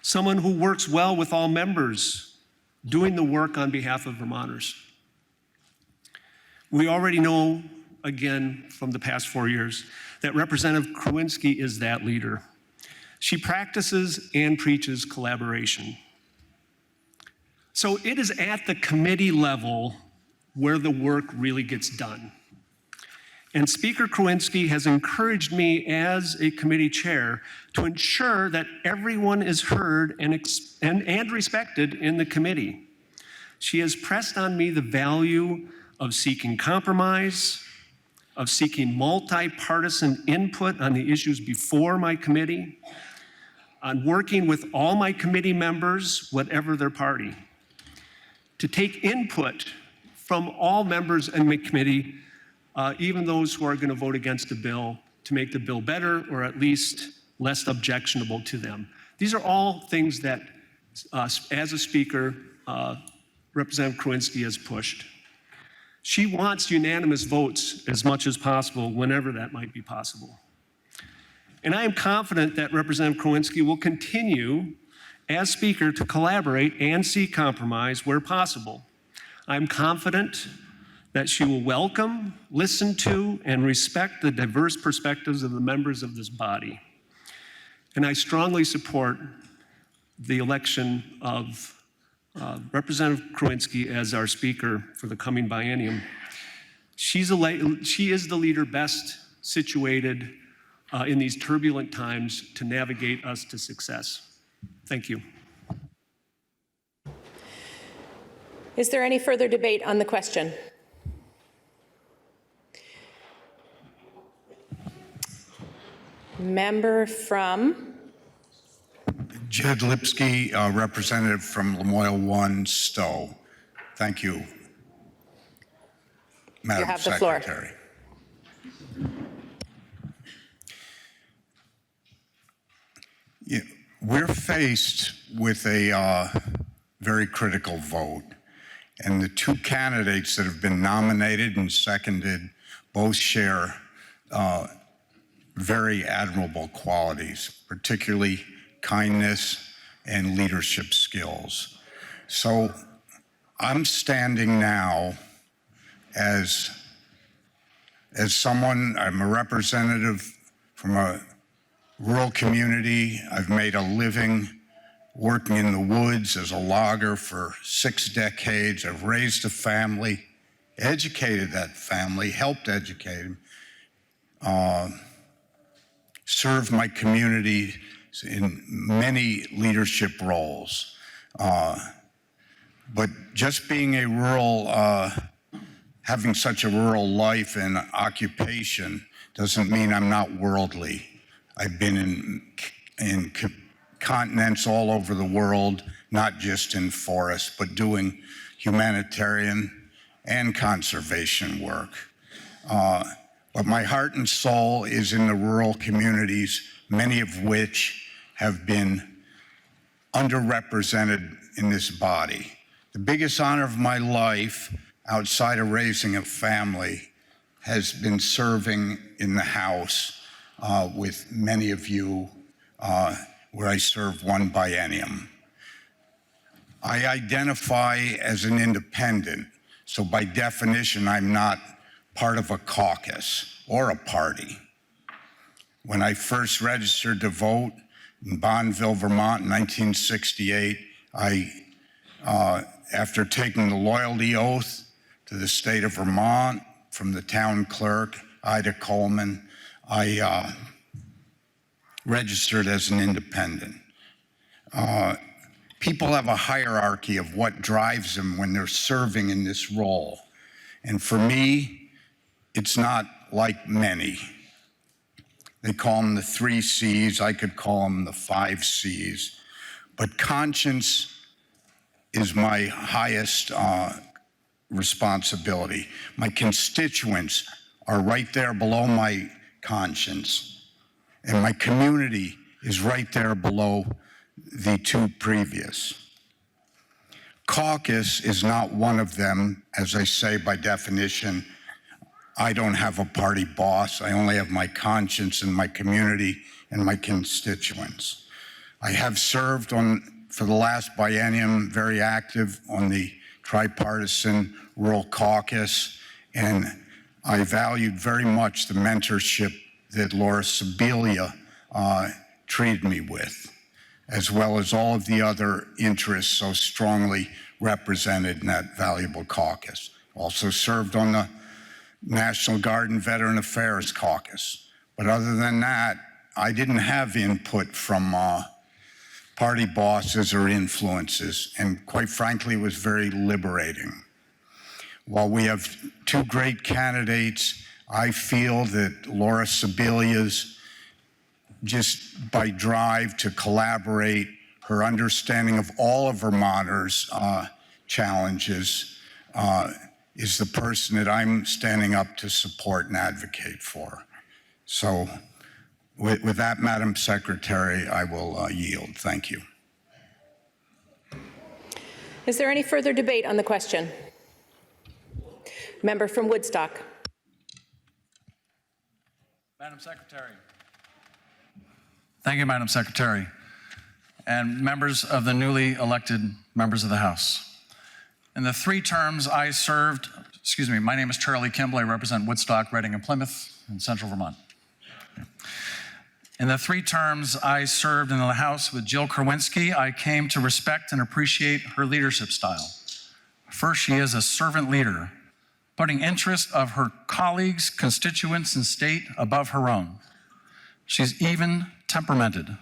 someone who works well with all members, doing the work on behalf of Vermonters. We already know, again, from the past 4 years, that Representative Krawinski is that leader. She practices and preaches collaboration. So it is at the committee level where the work really gets done. And Speaker Krawinski has encouraged me as a committee chair to ensure that everyone is heard and respected in the committee. She has pressed on me the value of seeking compromise, of seeking multi-partisan input on the issues before my committee, on working with all my committee members, whatever their party, to take input from all members in my committee, even those who are going to vote against the bill, to make the bill better or at least less objectionable to them. These are all things that, as a speaker, Representative Krawinski has pushed. She wants unanimous votes as much as possible, whenever that might be possible. And I am confident that Representative Krawinski will continue, as Speaker, to collaborate and seek compromise where possible. I'm confident that she will welcome, listen to, and respect the diverse perspectives of the members of this body. And I strongly support the election of Representative Krawinski as our Speaker for the coming biennium. She is the leader best situated in these turbulent times to navigate us to success. Thank you. Is there any further debate on the question? Member from? Jed Lipsky, representative from Lamoille 1, Stowe. Thank you, Madam You have the floor. Secretary. Yeah, we're faced with a very critical vote, and the two candidates that have been nominated and seconded both share very admirable qualities, particularly kindness and leadership skills. So I'm standing now as someone, I'm a representative from a rural community. I've made a living working in the woods as a logger for 6 decades. I've raised a family, educated that family, helped educate them, served my community in many leadership roles. But just being a rural, having such a rural life and occupation doesn't mean I'm not worldly. I've been in continents all over the world, not just in forests, but doing humanitarian and conservation work. But my heart and soul is in the rural communities, many of which have been underrepresented in this body. The biggest honor of my life, outside of raising a family, has been serving in the House with many of you, where I served one biennium. I identify as an independent, so by definition, I'm not part of a caucus or a party. When I first registered to vote in Bonneville, Vermont in 1968, after taking the loyalty oath to the state of Vermont from the town clerk, Ida Coleman, I registered as an independent. People have a hierarchy of what drives them when they're serving in this role. And for me, it's not like many. They call them the 3 C's. I could call them the 5 C's. But conscience is my highest responsibility. My constituents are right there below my conscience. And my community is right there below the 2 previous. Caucus is not one of them. As I say, by definition, I don't have a party boss. I only have my conscience and my community and my constituents. I have served for the last biennium, very active on the tripartisan rural caucus, and I valued very much the mentorship that Laura Sibilia treated me with, as well as all of the other interests so strongly represented in that valuable caucus. Also served on the National Guard and Veteran Affairs Caucus. But other than that, I didn't have input from party bosses or influences, and quite frankly, it was very liberating. While we have 2 great candidates, I feel that Laura Sibilia's, just by drive to collaborate, her understanding of all of Vermonters' challenges, is the person that I'm standing up to support and advocate for. So with that, Madam Secretary, I will yield. Thank you. Is there any further debate on the question? Member from Woodstock. Madam Secretary. Thank you, Madam Secretary, and members of the newly elected members of the House. In the 3 terms I served, my name is Charlie Kimball. I represent Woodstock, Reading, and Plymouth in central Vermont. In the 3 terms I served in the House with Jill Krawinski, I came to respect and appreciate her leadership style. First, she is a servant leader, putting interest of her colleagues, constituents, and state above her own. She's even-temperamented.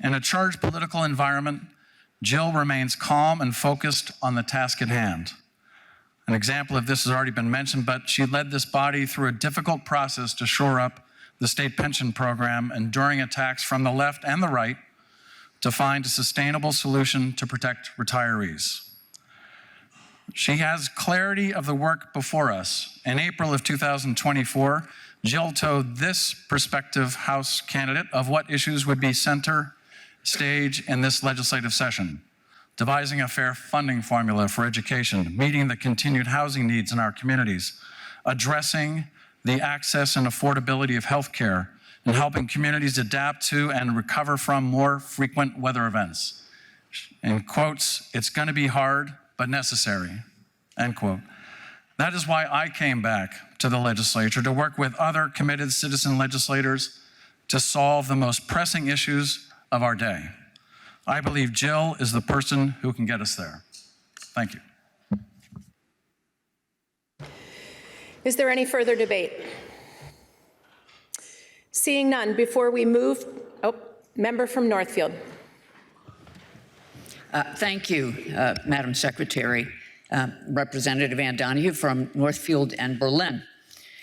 In a charged political environment, Jill remains calm and focused on the task at hand. An example of this has already been mentioned, but she led this body through a difficult process to shore up the state pension program, enduring attacks from the left and the right to find a sustainable solution to protect retirees. She has clarity of the work before us. In April of 2024, Jill told this prospective House candidate of what issues would be center stage in this legislative session: devising a fair funding formula for education, meeting the continued housing needs in our communities, addressing the access and affordability of health care, and helping communities adapt to and recover from more frequent weather events. In quotes, "It's going to be hard, but necessary," end quote. That is why I came back to the legislature to work with other committed citizen legislators to solve the most pressing issues of our day. I believe Jill is the person who can get us there. Thank you. Is there any further debate? Seeing none, before we move, member from Northfield. Thank you, Madam Secretary. Representative Ann Donahue from Northfield and Berlin.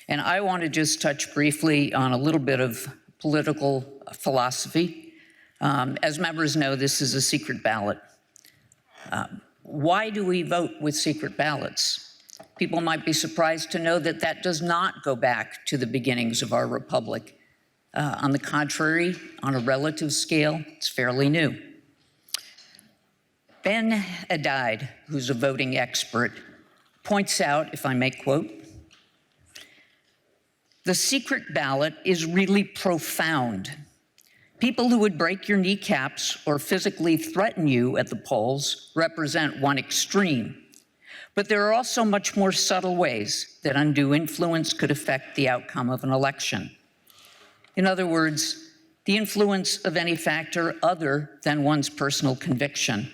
And I want to just touch briefly on a little bit of political philosophy. As members know, this is a secret ballot. Why do we vote with secret ballots? People might be surprised to know that that does not go back to the beginnings of our republic. On the contrary, on a relative scale, it's fairly new. Ben Haddad, who's a voting expert, points out, if I may quote, "The secret ballot is really profound. People who would break your kneecaps or physically threaten you at the polls represent one extreme. But there are also much more subtle ways that undue influence could affect the outcome of an election. In other words, the influence of any factor other than one's personal conviction.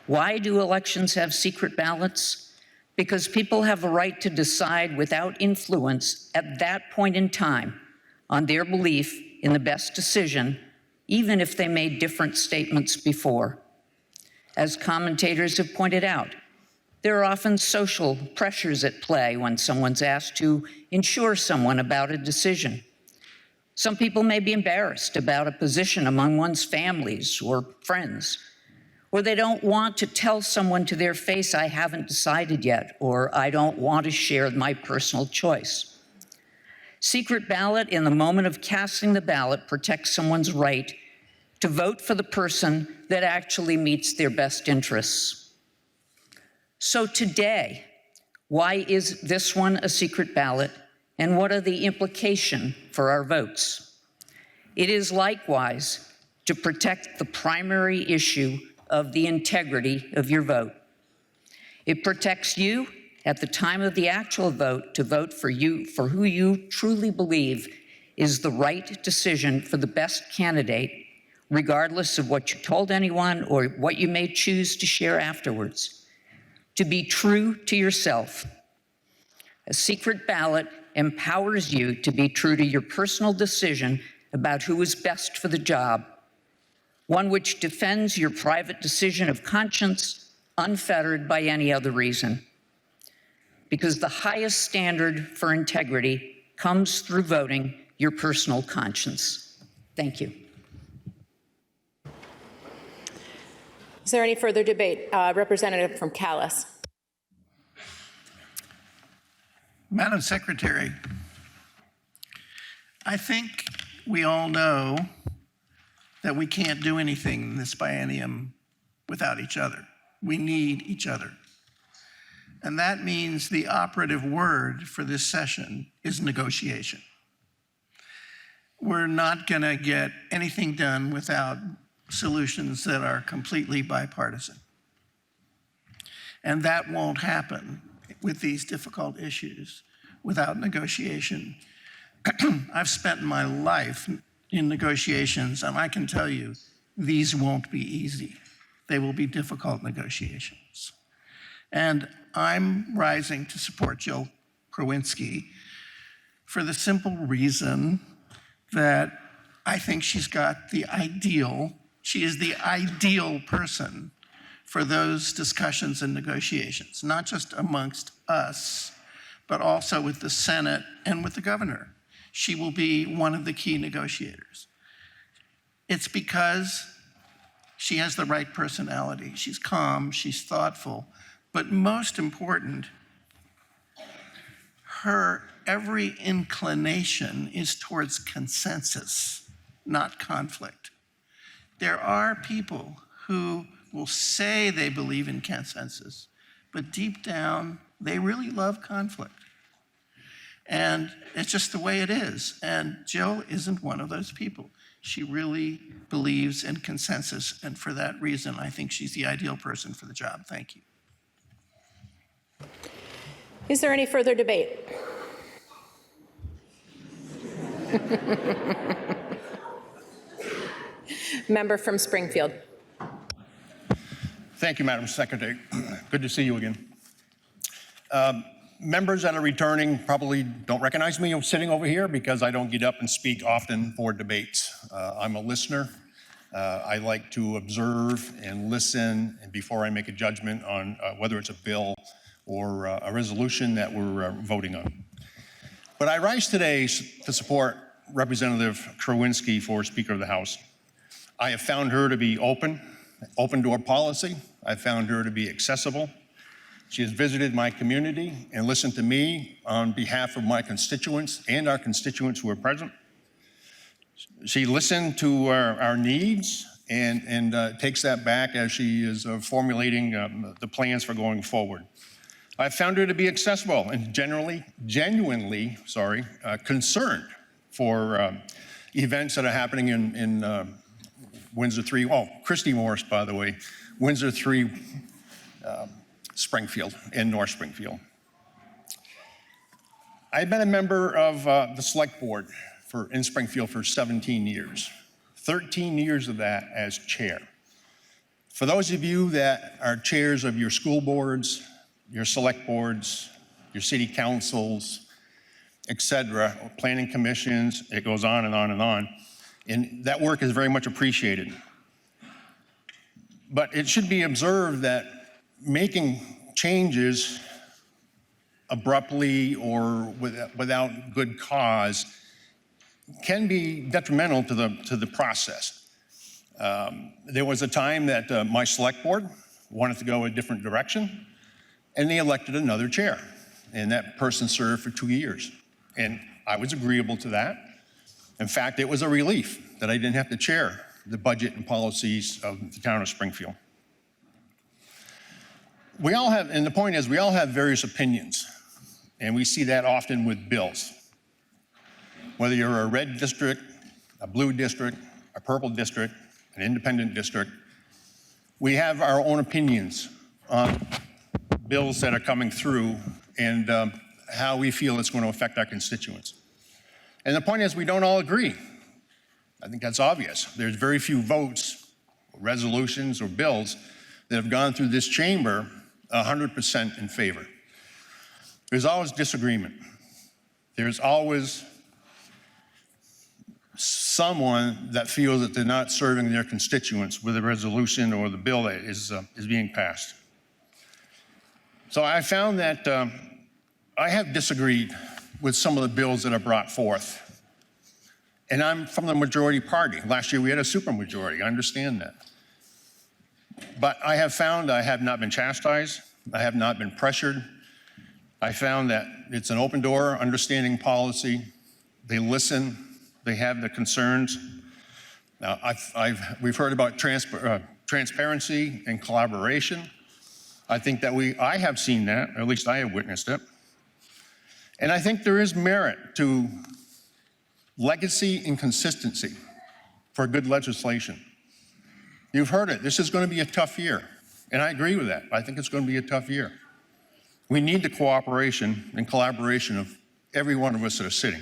Why do elections have secret ballots? Because people have a right to decide without influence at that point in time on their belief in the best decision, even if they made different statements before. As commentators have pointed out, there are often social pressures at play when someone's asked to ensure someone about a decision. Some people may be embarrassed about a position among one's families or friends, or they don't want to tell someone to their face, "I haven't decided yet," or "I don't want to share my personal choice." Secret ballot in the moment of casting the ballot protects someone's right to vote for the person that actually meets their best interests. So today, why is this one a secret ballot, and what are the implications for our votes? It is likewise to protect the primary issue of the integrity of your vote. It protects you at the time of the actual vote to vote for who you truly believe is the right decision for the best candidate, regardless of what you told anyone or what you may choose to share afterwards. To be true to yourself. A secret ballot empowers you to be true to your personal decision about who is best for the job, one which defends your private decision of conscience unfettered by any other reason. Because the highest standard for integrity comes through voting your personal conscience. Thank you. Is there any further debate? Representative from Calais. Madam Secretary, I think we all know that we can't do anything in this biennium without each other. We need each other. And that means the operative word for this session is negotiation. We're not going to get anything done without solutions that are completely bipartisan. And that won't happen with these difficult issues without negotiation. I've spent my life in negotiations, and I can tell you, these won't be easy. They will be difficult negotiations. And I'm rising to support Jill Krawinski for the simple reason that I think she is the ideal person for those discussions and negotiations, not just amongst us, but also with the Senate and with the governor. She will be one of the key negotiators. It's because she has the right personality. She's calm, she's thoughtful, but most important, her every inclination is towards consensus, not conflict. There are people who will say they believe in consensus, but deep down, they really love conflict. And it's just the way it is. And Jill isn't one of those people. She really believes in consensus, and for that reason, I think she's the ideal person for the job. Thank you. Is there any further debate? Member from Springfield. Thank you, Madam Secretary. Good to see you again. Members that are returning probably don't recognize me sitting over here because I don't get up and speak often for debates. I'm a listener. I like to observe and listen before I make a judgment on whether it's a bill or a resolution that we're voting on. But I rise today to support Representative Krawinski for Speaker of the House. I have found her to be open door policy. I found her to be accessible. She has visited my community and listened to me on behalf of my constituents and our constituents who are present. She listened to our needs and takes that back as she is formulating the plans for going forward. I found her to be accessible and genuinely concerned for events that are happening in Windsor 3. Oh, Christy Morris, by the way, Windsor 3, Springfield, and North Springfield. I've been a member of the select board in Springfield for 17 years, 13 years of that as chair. For those of you that are chairs of your school boards, your select boards, your city councils, et cetera, planning commissions, it goes on and on and on. And that work is very much appreciated. But it should be observed that making changes abruptly or without good cause can be detrimental to the process. There was a time that my select board wanted to go a different direction, and they elected another chair, and that person served for 2 years. And I was agreeable to that. In fact, it was a relief that I didn't have to chair the budget and policies of the town of Springfield. We all have, and the point is, we all have various opinions, and we see that often with bills. Whether you're a red district, a blue district, a purple district, an independent district, we have our own opinions on bills that are coming through and how we feel it's going to affect our constituents. And the point is, we don't all agree. I think that's obvious. There's very few votes, resolutions, or bills that have gone through this chamber 100% in favor. There's always disagreement. There's always someone that feels that they're not serving their constituents with a resolution or the bill that is being passed. So I found that I have disagreed with some of the bills that are brought forth. And I'm from the majority party. Last year we had a supermajority, I understand that. But I have found I have not been chastised, I have not been pressured. I found that it's an open door, understanding policy. They listen, they have the concerns. Now, we've heard about transparency and collaboration. I think that I have seen that, or at least I have witnessed it. And I think there is merit to legacy and consistency for good legislation. You've heard it, this is going to be a tough year. And I agree with that. I think it's going to be a tough year. We need the cooperation and collaboration of every one of us that are sitting.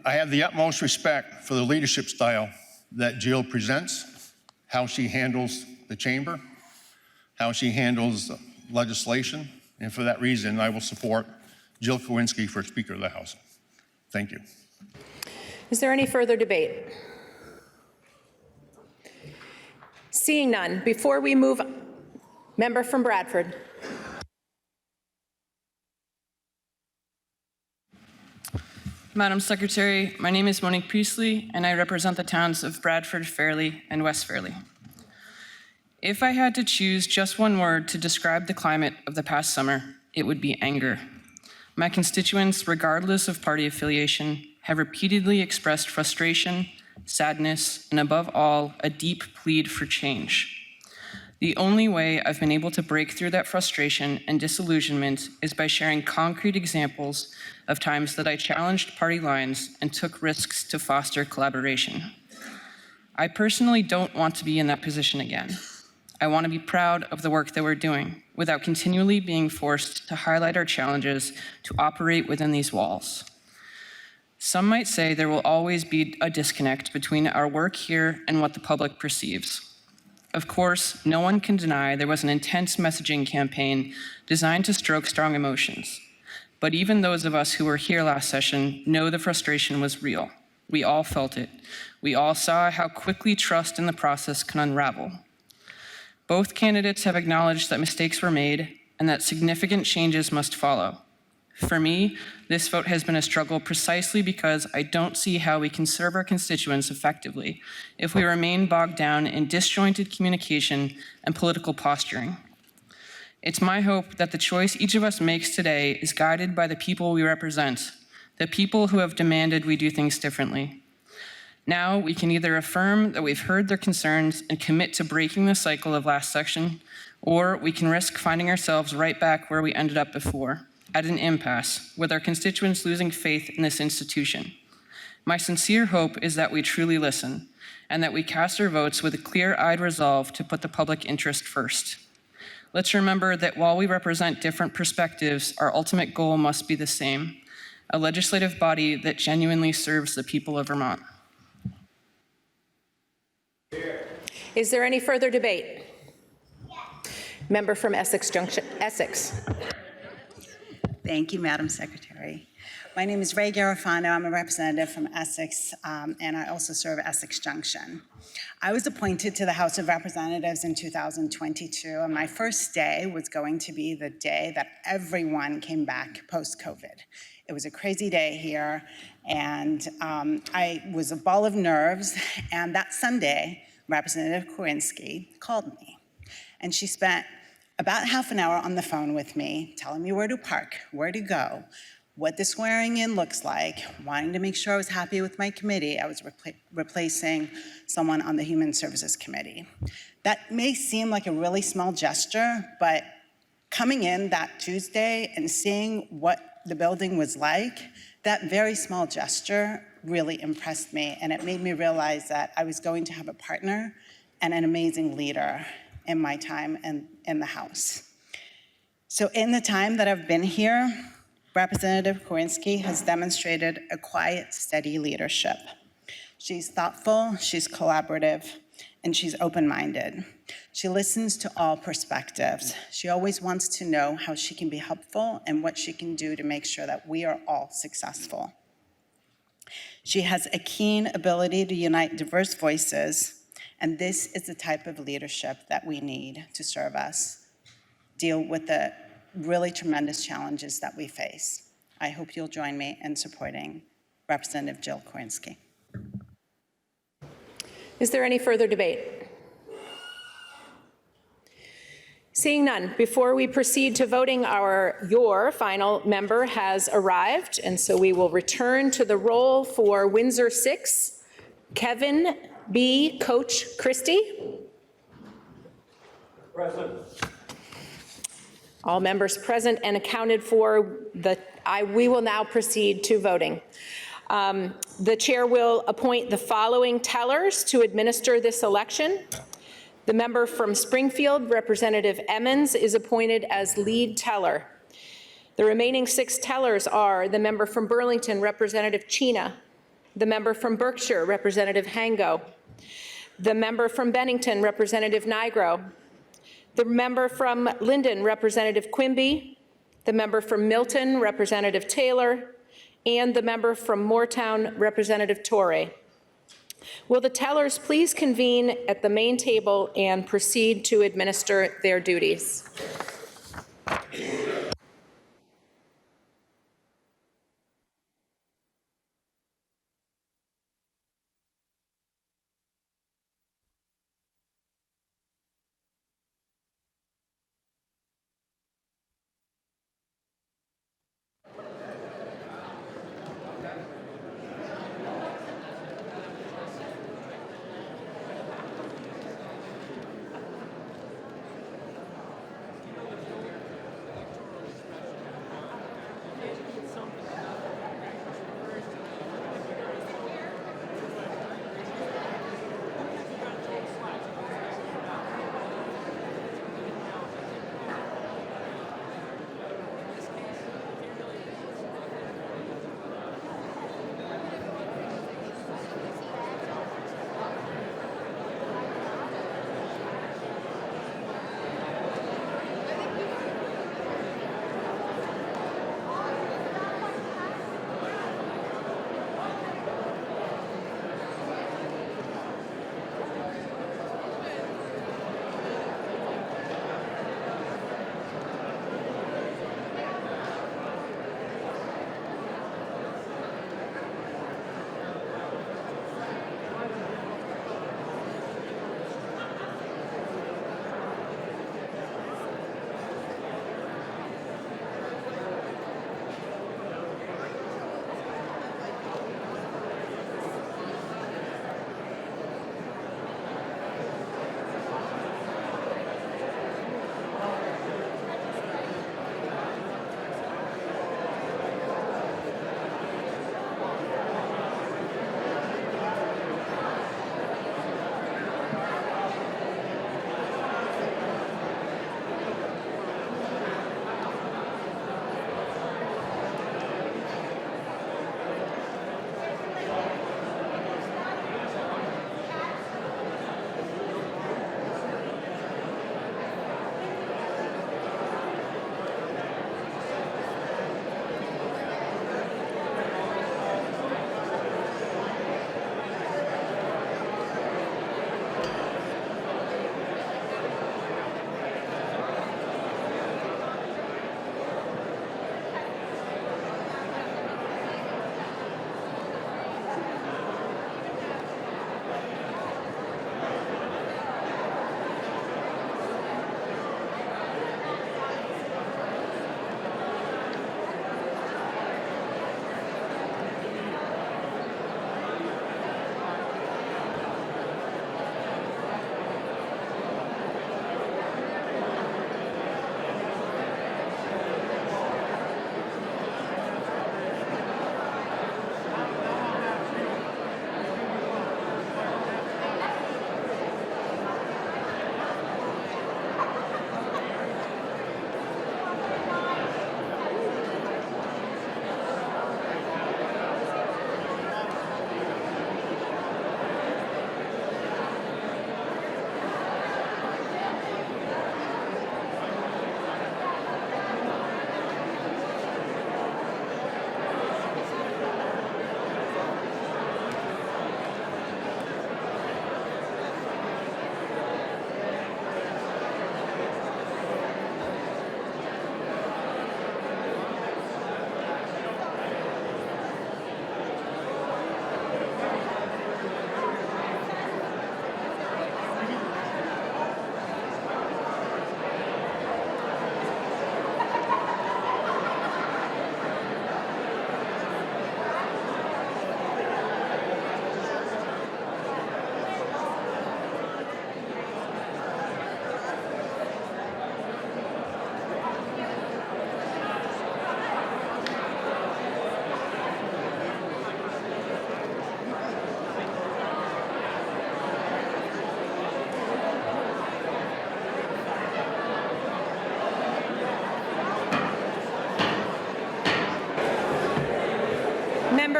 I have the utmost respect for the leadership style that Jill presents, how she handles the chamber, how she handles legislation, and for that reason, I will support Jill Kowinski for Speaker of the House. Thank you. Is there any further debate? Seeing none, before we move, member from Bradford. Madam Secretary, my name is Monique Priestley, and I represent the towns of Bradford, Fairleigh, and West Fairleigh. If I had to choose just one word to describe the climate of the past summer, it would be anger. My constituents, regardless of party affiliation, have repeatedly expressed frustration, sadness, and above all, a deep plead for change. The only way I've been able to break through that frustration and disillusionment is by sharing concrete examples of times that I challenged party lines and took risks to foster collaboration. I personally don't want to be in that position again. I want to be proud of the work that we're doing without continually being forced to highlight our challenges to operate within these walls. Some might say there will always be a disconnect between our work here and what the public perceives. Of course, no one can deny there was an intense messaging campaign designed to stroke strong emotions. But even those of us who were here last session know the frustration was real. We all felt it. We all saw how quickly trust in the process can unravel. Both candidates have acknowledged that mistakes were made and that significant changes must follow. For me, this vote has been a struggle precisely because I don't see how we can serve our constituents effectively if we remain bogged down in disjointed communication and political posturing. It's my hope that the choice each of us makes today is guided by the people we represent, the people who have demanded we do things differently. Now we can either affirm that we've heard their concerns and commit to breaking the cycle of last section, or we can risk finding ourselves right back where we ended up before, at an impasse, with our constituents losing faith in this institution. My sincere hope is that we truly listen, and that we cast our votes with a clear-eyed resolve to put the public interest first. Let's remember that while we represent different perspectives, our ultimate goal must be the same: a legislative body that genuinely serves the people of Vermont. Is there any further debate? Member from Essex Junction, Essex. Thank you, Madam Secretary. My name is Ray Garofano. I'm a representative from Essex, and I also serve Essex Junction. I was appointed to the House of Representatives in 2022, and my first day was going to be the day that everyone came back post-COVID. It was a crazy day here, and I was a ball of nerves, and that Sunday, Representative Kowinski called me, and she spent about half an hour on the phone with me, telling me where to park, where to go, what the swearing in looks like, wanting to make sure I was happy with my committee. I was replacing someone on the Human Services Committee. That may seem like a really small gesture, but coming in that Tuesday and seeing what the building was like, that very small gesture really impressed me, and it made me realize that I was going to have a partner and an amazing leader in my time in the House. So in the time that I've been here, Representative Kowinski has demonstrated a quiet, steady leadership. She's thoughtful, she's collaborative, and she's open-minded. She listens to all perspectives. She always wants to know how she can be helpful and what she can do to make sure that we are all successful. She has a keen ability to unite diverse voices, and this is the type of leadership that we need to serve us, deal with the really tremendous challenges that we face. I hope you'll join me in supporting Representative Jill Kowinski. Is there any further debate? Seeing none, before we proceed to voting, your final member has arrived, and so we will return to the roll for Windsor 6, Kevin B. Coach Christie. Present. All members present and accounted for. We will now proceed to voting. The chair will appoint the following tellers to administer this election. The member from Springfield, Representative Emmons, is appointed as lead teller. The remaining 6 tellers are the member from Burlington, Representative Chena, the member from Berkshire, Representative Hango, the member from Bennington, Representative Nigro, the member from Linden, Representative Quimby, the member from Milton, Representative Taylor, and the member from Moortown, Representative Torre. Will the tellers please convene at the main table and proceed to administer their duties?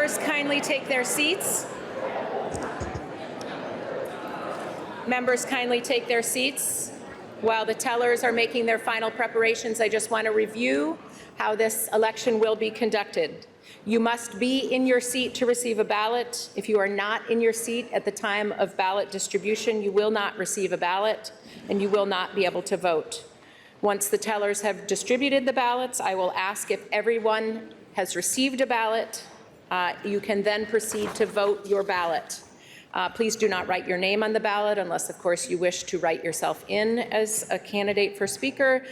members kindly take their seats? Members kindly take their seats. While the tellers are making their final preparations, I just want to review how this election will be conducted. You must be in your seat to receive a ballot. If you are not in your seat at the time of ballot distribution, you will not receive a ballot and you will not be able to vote. Once the tellers have distributed the ballots, I will ask if everyone has received a ballot. You can then proceed to vote your ballot. Please do not write your name on the ballot unless, of course, you wish to write yourself in as a candidate for speaker.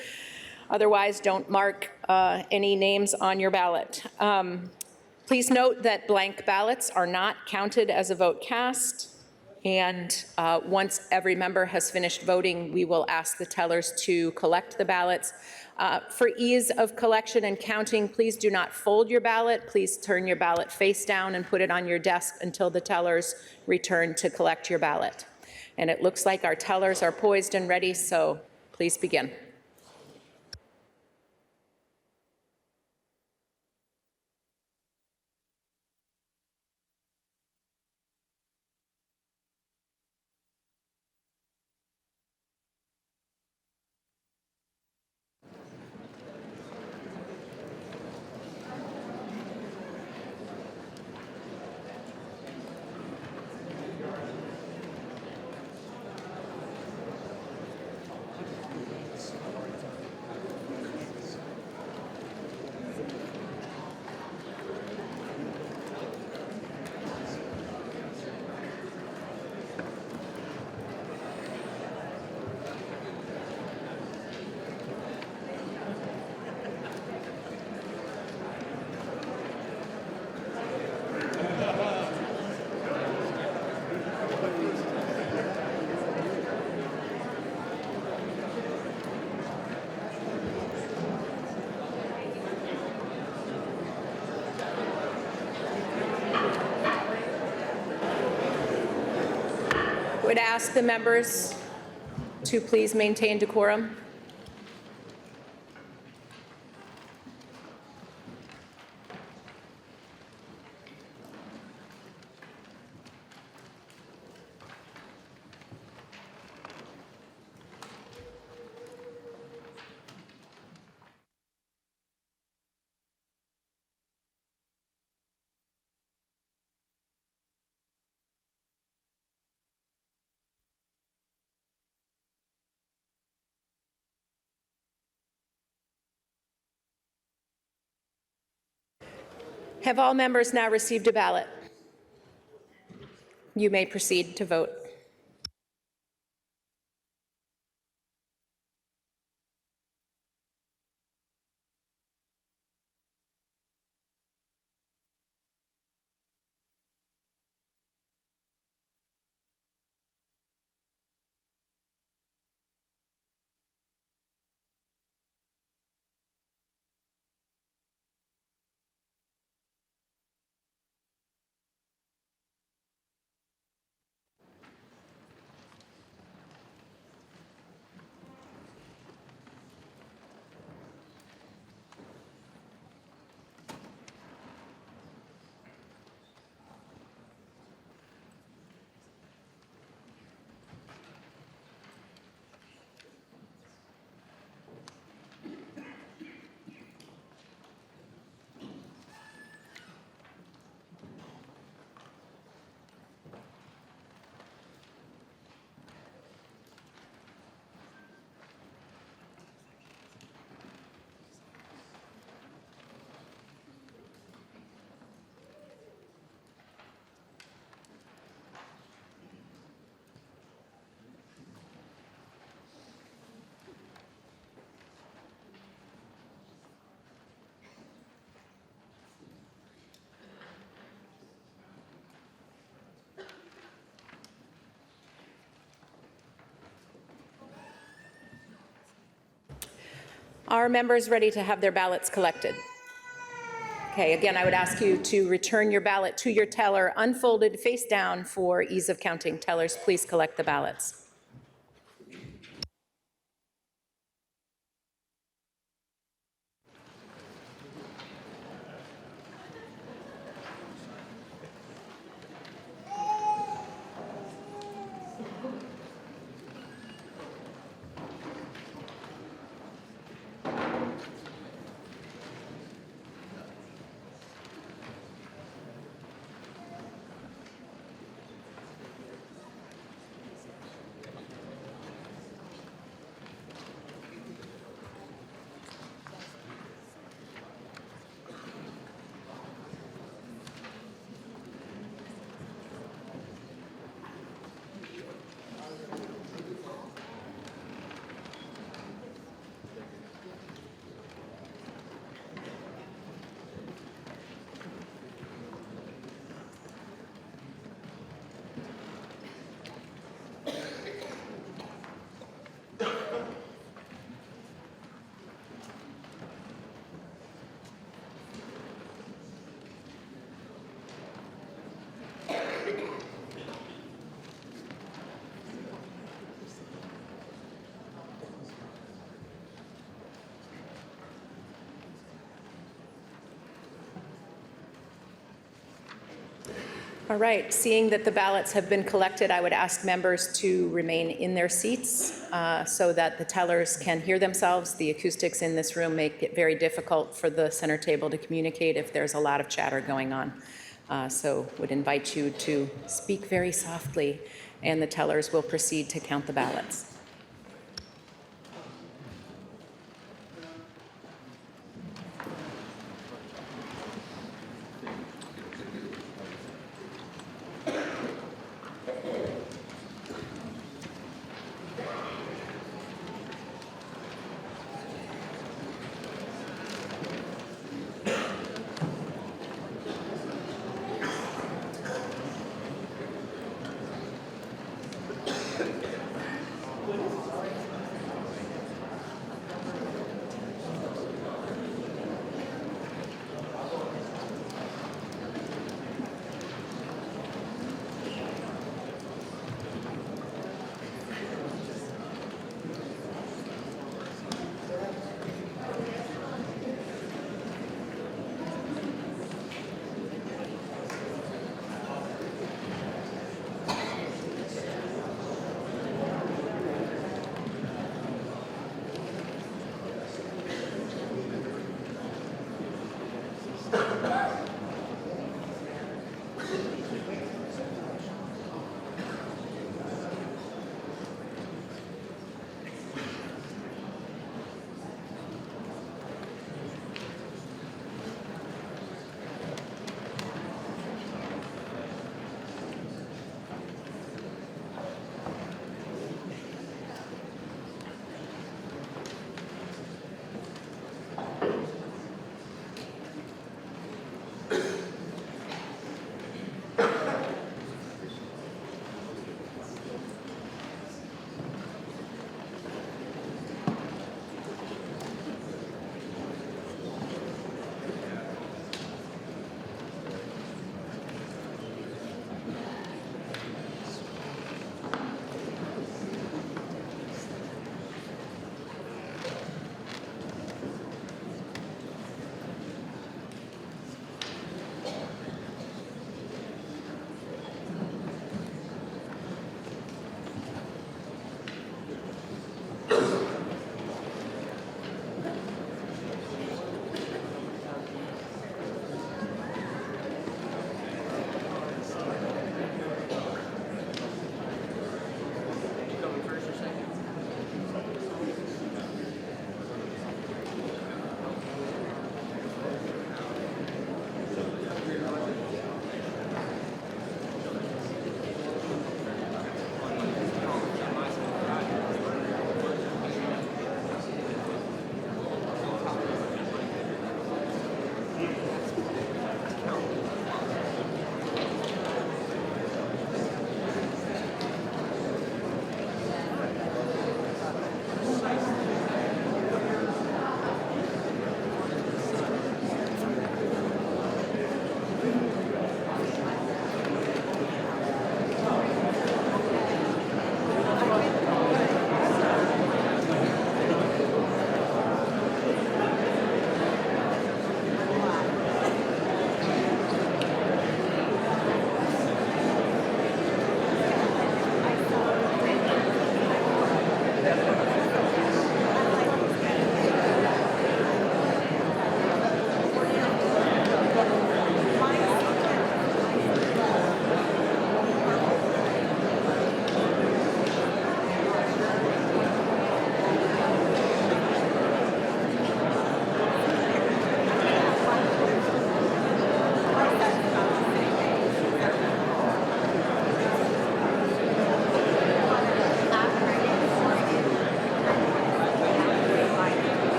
Otherwise, don't mark any names on your ballot. Please note that blank ballots are not counted as a vote cast. And once every member has finished voting, we will ask the tellers to collect the ballots. For ease of collection and counting, please do not fold your ballot. Please turn your ballot face down and put it on your desk until the tellers return to collect your ballot. And it looks like our tellers are poised and ready, so please begin. I would ask the members to please maintain decorum. Have all members now received a ballot? You may proceed to vote. Are members ready to have their ballots collected? Okay, again, I would ask you to return your ballot to your teller unfolded face down for ease of counting. Tellers, please collect the ballots. All right, seeing that the ballots have been collected, I would ask members to remain in their seats so that the tellers can hear themselves. The acoustics in this room make it very difficult for the center table to communicate if there's a lot of chatter going on. So would invite you to speak very softly, and the tellers will proceed to count the ballots.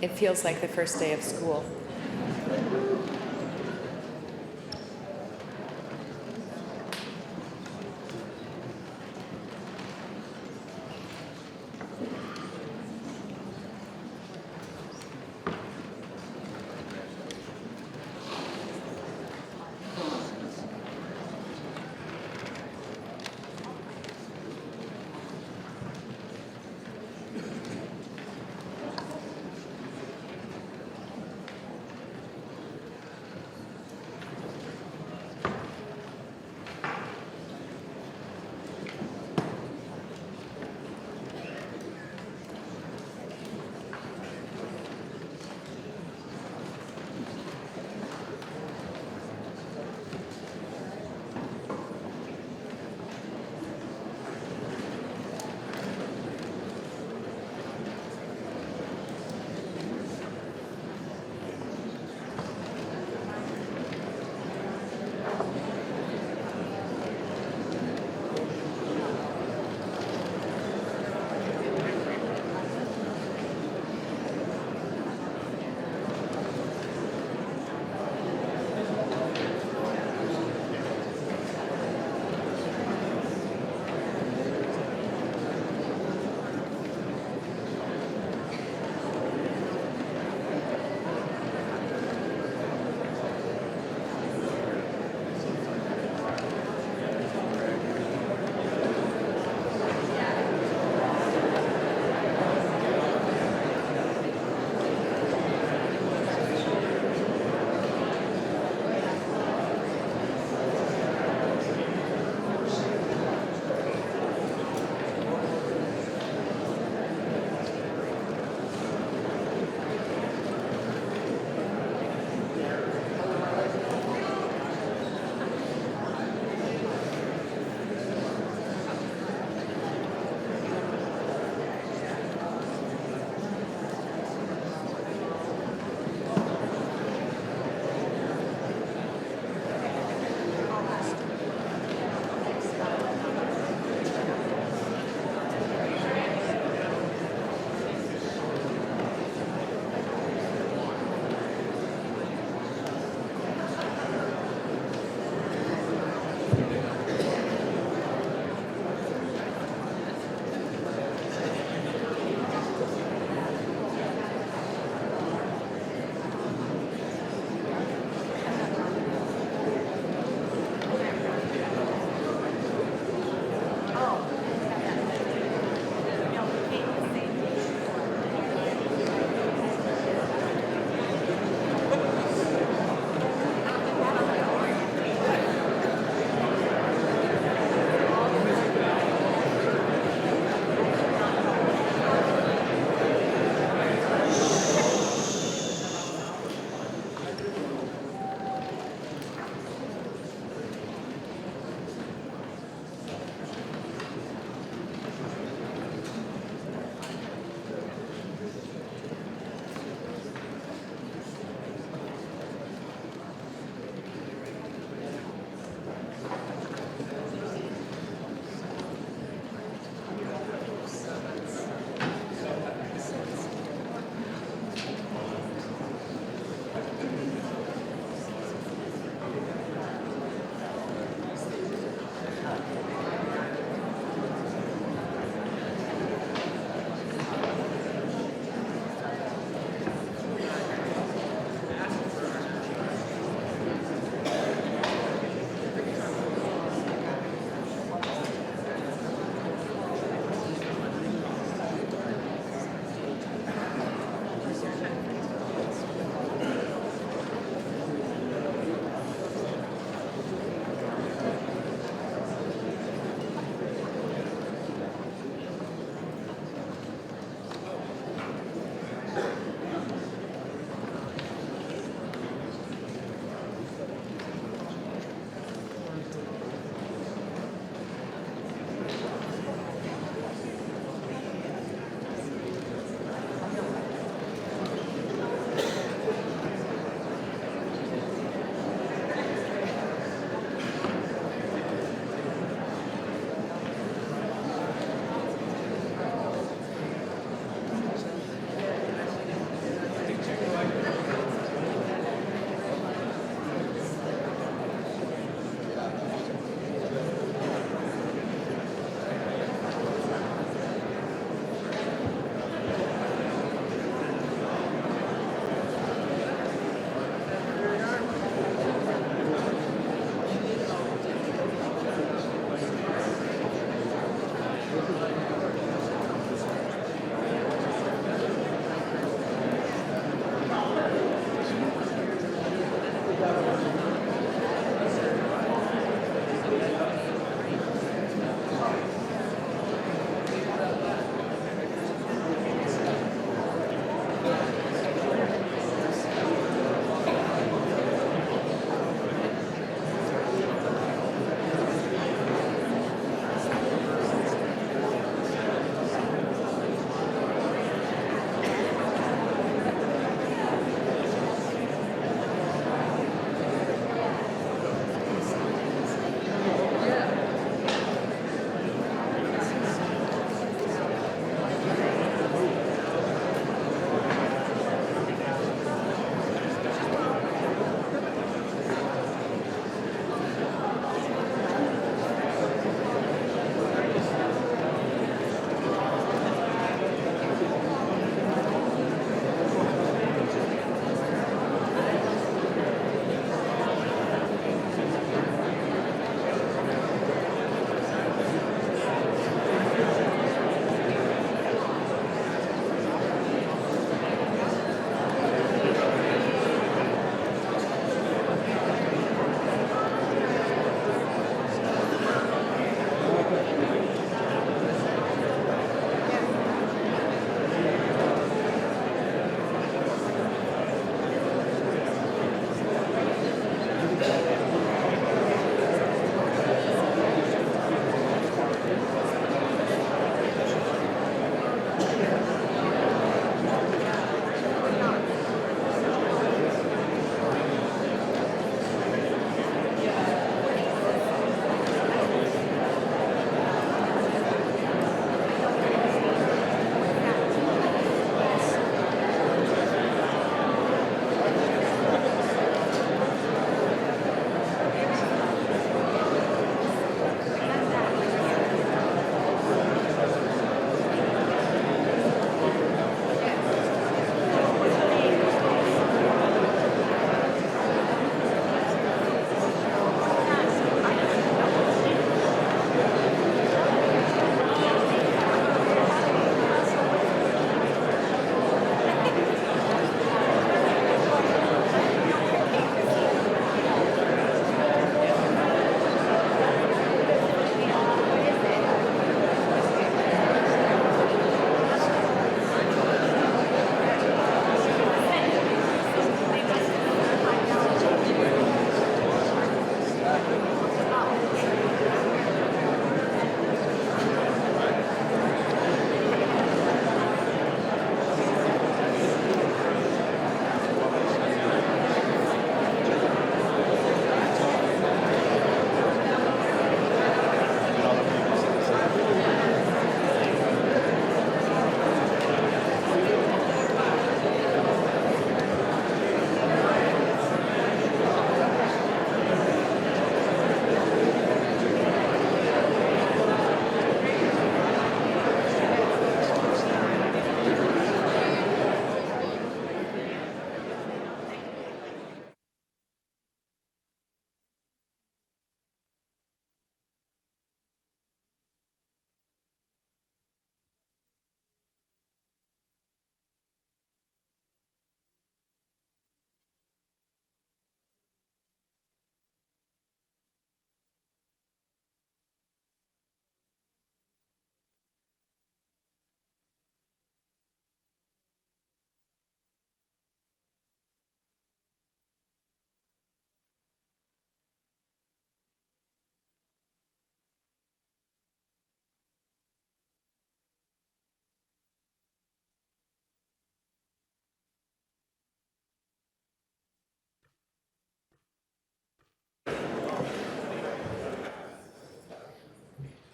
It feels like the first day of school.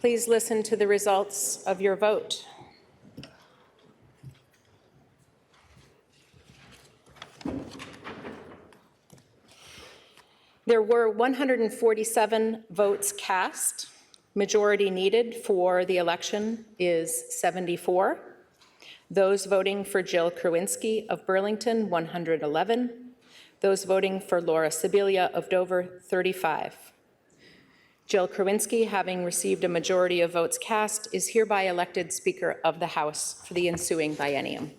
Please listen to the results of your vote. There were 147 votes cast. Majority needed for the election is 74. Those voting for Jill Krawinski of Burlington, 111. Those voting for Laura Sibilia of Dover, 35. Jill Krawinski, having received a majority of votes cast, is hereby elected Speaker of the House for the ensuing biennium.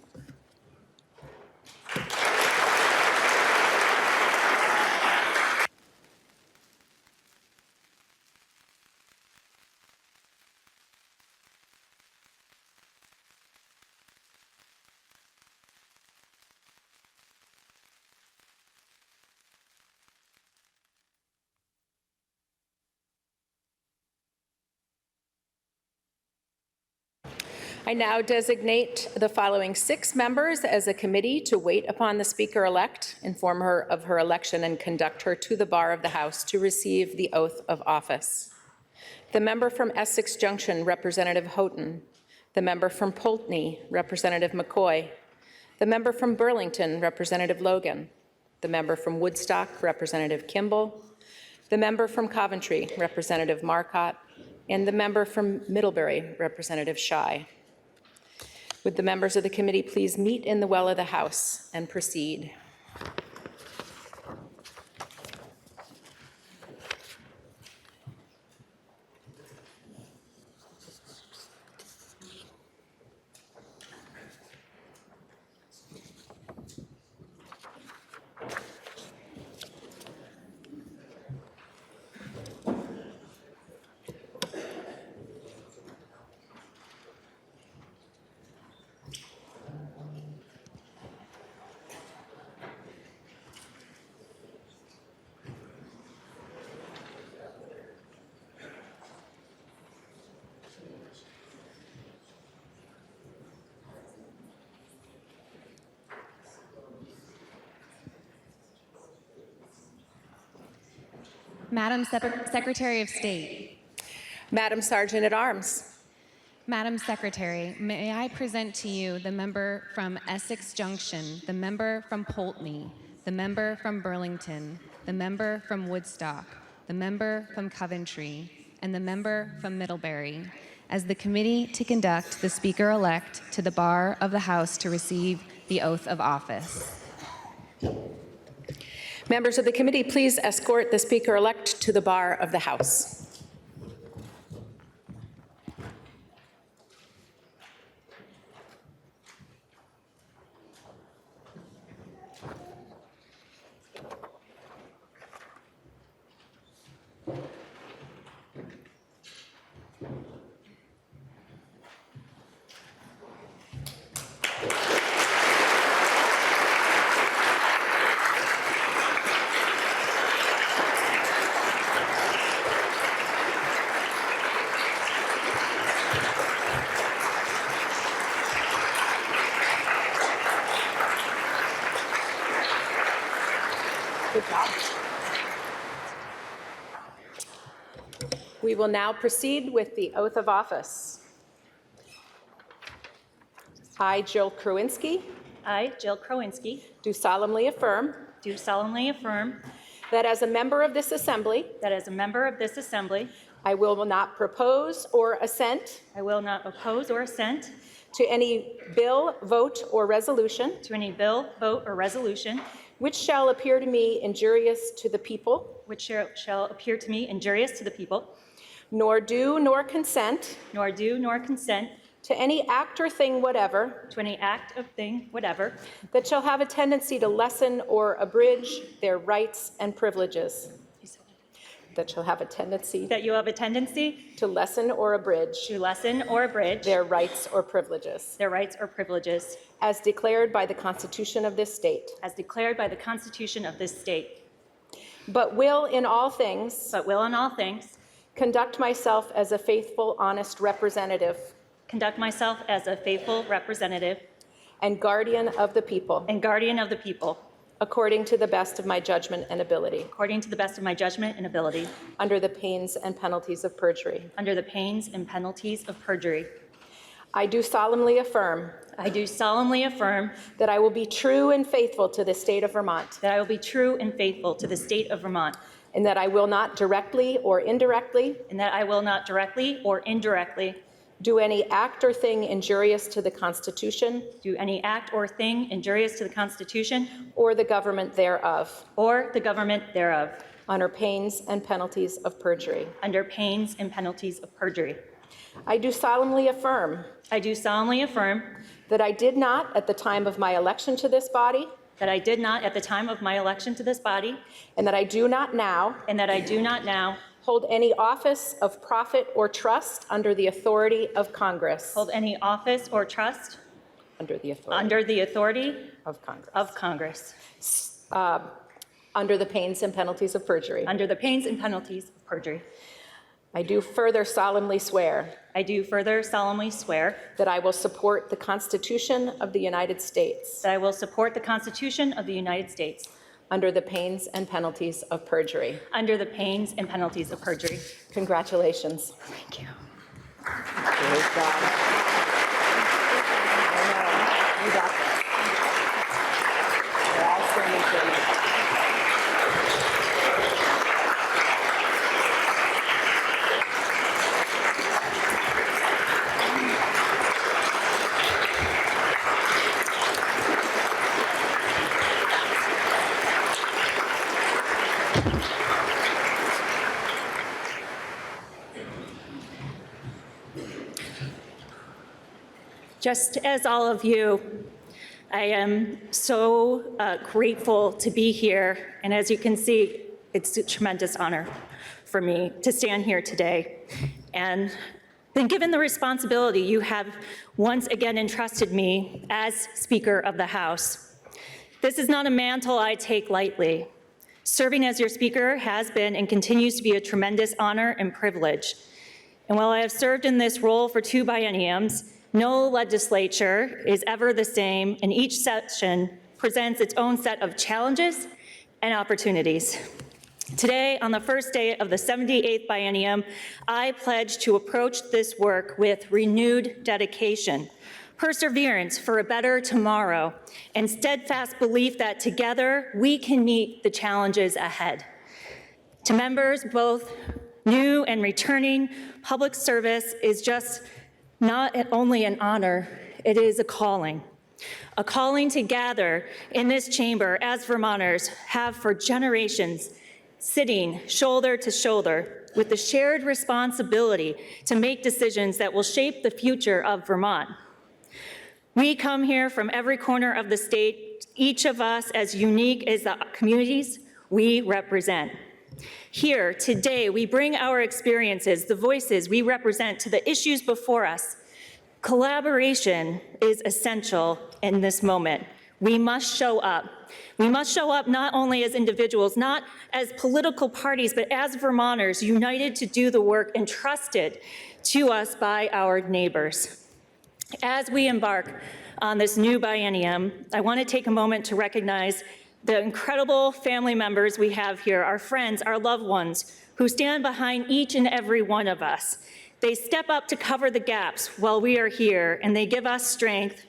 I now designate the following 6 members as a committee to wait upon the Speaker-elect, inform her of her election, and conduct her to the bar of the House to receive the oath of office. The member from Essex Junction, Representative Houghton. The member from Poultney, Representative McCoy. The member from Burlington, Representative Logan. The member from Woodstock, Representative Kimball. The member from Coventry, Representative Marcotte. And the member from Middlebury, Representative Schy. Would the members of the committee please meet in the well of the House and proceed? Madam Secretary of State. Madam Sergeant at Arms. Madam Secretary, may I present to you the member from Essex Junction, the member from Poultney, the member from Burlington, the member from Woodstock, the member from Coventry, and the member from Middlebury, as the committee to conduct the Speaker-elect to the bar of the House to receive the oath of office. Members of the committee, please escort the Speaker-elect to the bar of the House. Good job. We will now proceed with the oath of office. I, Jill Krawinski. I, Jill Krawinski, Do solemnly affirm do solemnly affirm that as a member of this assembly, that as a member of this assembly, I will not propose or assent I will not oppose or assent to any bill, vote, or resolution to any bill, vote, or resolution which shall appear to me injurious to the people, which shall appear to me injurious to the people, nor do nor consent nor do nor consent to any act or thing whatever to any act of thing whatever that shall have a tendency to lessen or abridge their rights and privileges. That shall have a tendency that you have a tendency to lessen or abridge their rights or privileges, as declared by the Constitution of this state. But will in all things conduct myself as a faithful, honest representative and guardian of the people according to the best of my judgment and ability, according to the best of my judgment and ability, under the pains and penalties of perjury. under the pains and penalties of perjury. I do solemnly affirm I do solemnly affirm that I will be true and faithful to the state of Vermont, that I will be true and faithful to the state of Vermont, and that I will not directly or indirectly and that I will not directly or indirectly do any act or thing injurious to the Constitution do any act or thing injurious to the Constitution or the government thereof, or the government thereof, under pains and penalties of perjury. under pains and penalties of perjury. I do solemnly affirm I do solemnly affirm that I did not, at the time of my election to this body, that I did not at the time of my election to this body, and that I do not now, and that I do not now hold any office of profit or trust under the authority of Congress. hold any office or trust Under the authority under the authority of Congress. of Congress, Under the pains and penalties of perjury. under the pains and penalties of perjury. I do further solemnly swear I do further solemnly swear that I will support the Constitution of the United States that I will support the Constitution of the United States under the pains and penalties of perjury. under the pains and penalties of perjury. Congratulations. Thank you. Great job. I know. You got this. We're all standing for you. Just as all of you, I am so grateful to be here. And as you can see, it's a tremendous honor for me to stand here today. And then given the responsibility you have once again entrusted me as Speaker of the House, this is not a mantle I take lightly. Serving as your Speaker has been and continues to be a tremendous honor and privilege. And while I have served in this role for 2 bienniums, no legislature is ever the same, and each session presents its own set of challenges and opportunities. Today, on the first day of the 78th biennium, I pledge to approach this work with renewed dedication, perseverance for a better tomorrow, and steadfast belief that together we can meet the challenges ahead. To members, both new and returning, public service is just not only an honor, it is a calling to gather in this chamber as Vermonters have for generations, sitting shoulder to shoulder with the shared responsibility to make decisions that will shape the future of Vermont. We come here from every corner of the state, each of us as unique as the communities we represent. Here, today, we bring our experiences, the voices we represent to the issues before us. Collaboration is essential in this moment. We must show up. We must show up not only as individuals, not as political parties, but as Vermonters, united to do the work entrusted to us by our neighbors. As we embark on this new biennium, I want to take a moment to recognize the incredible family members we have here, our friends, our loved ones, who stand behind each and every one of us. They step up to cover the gaps while we are here, and they give us strength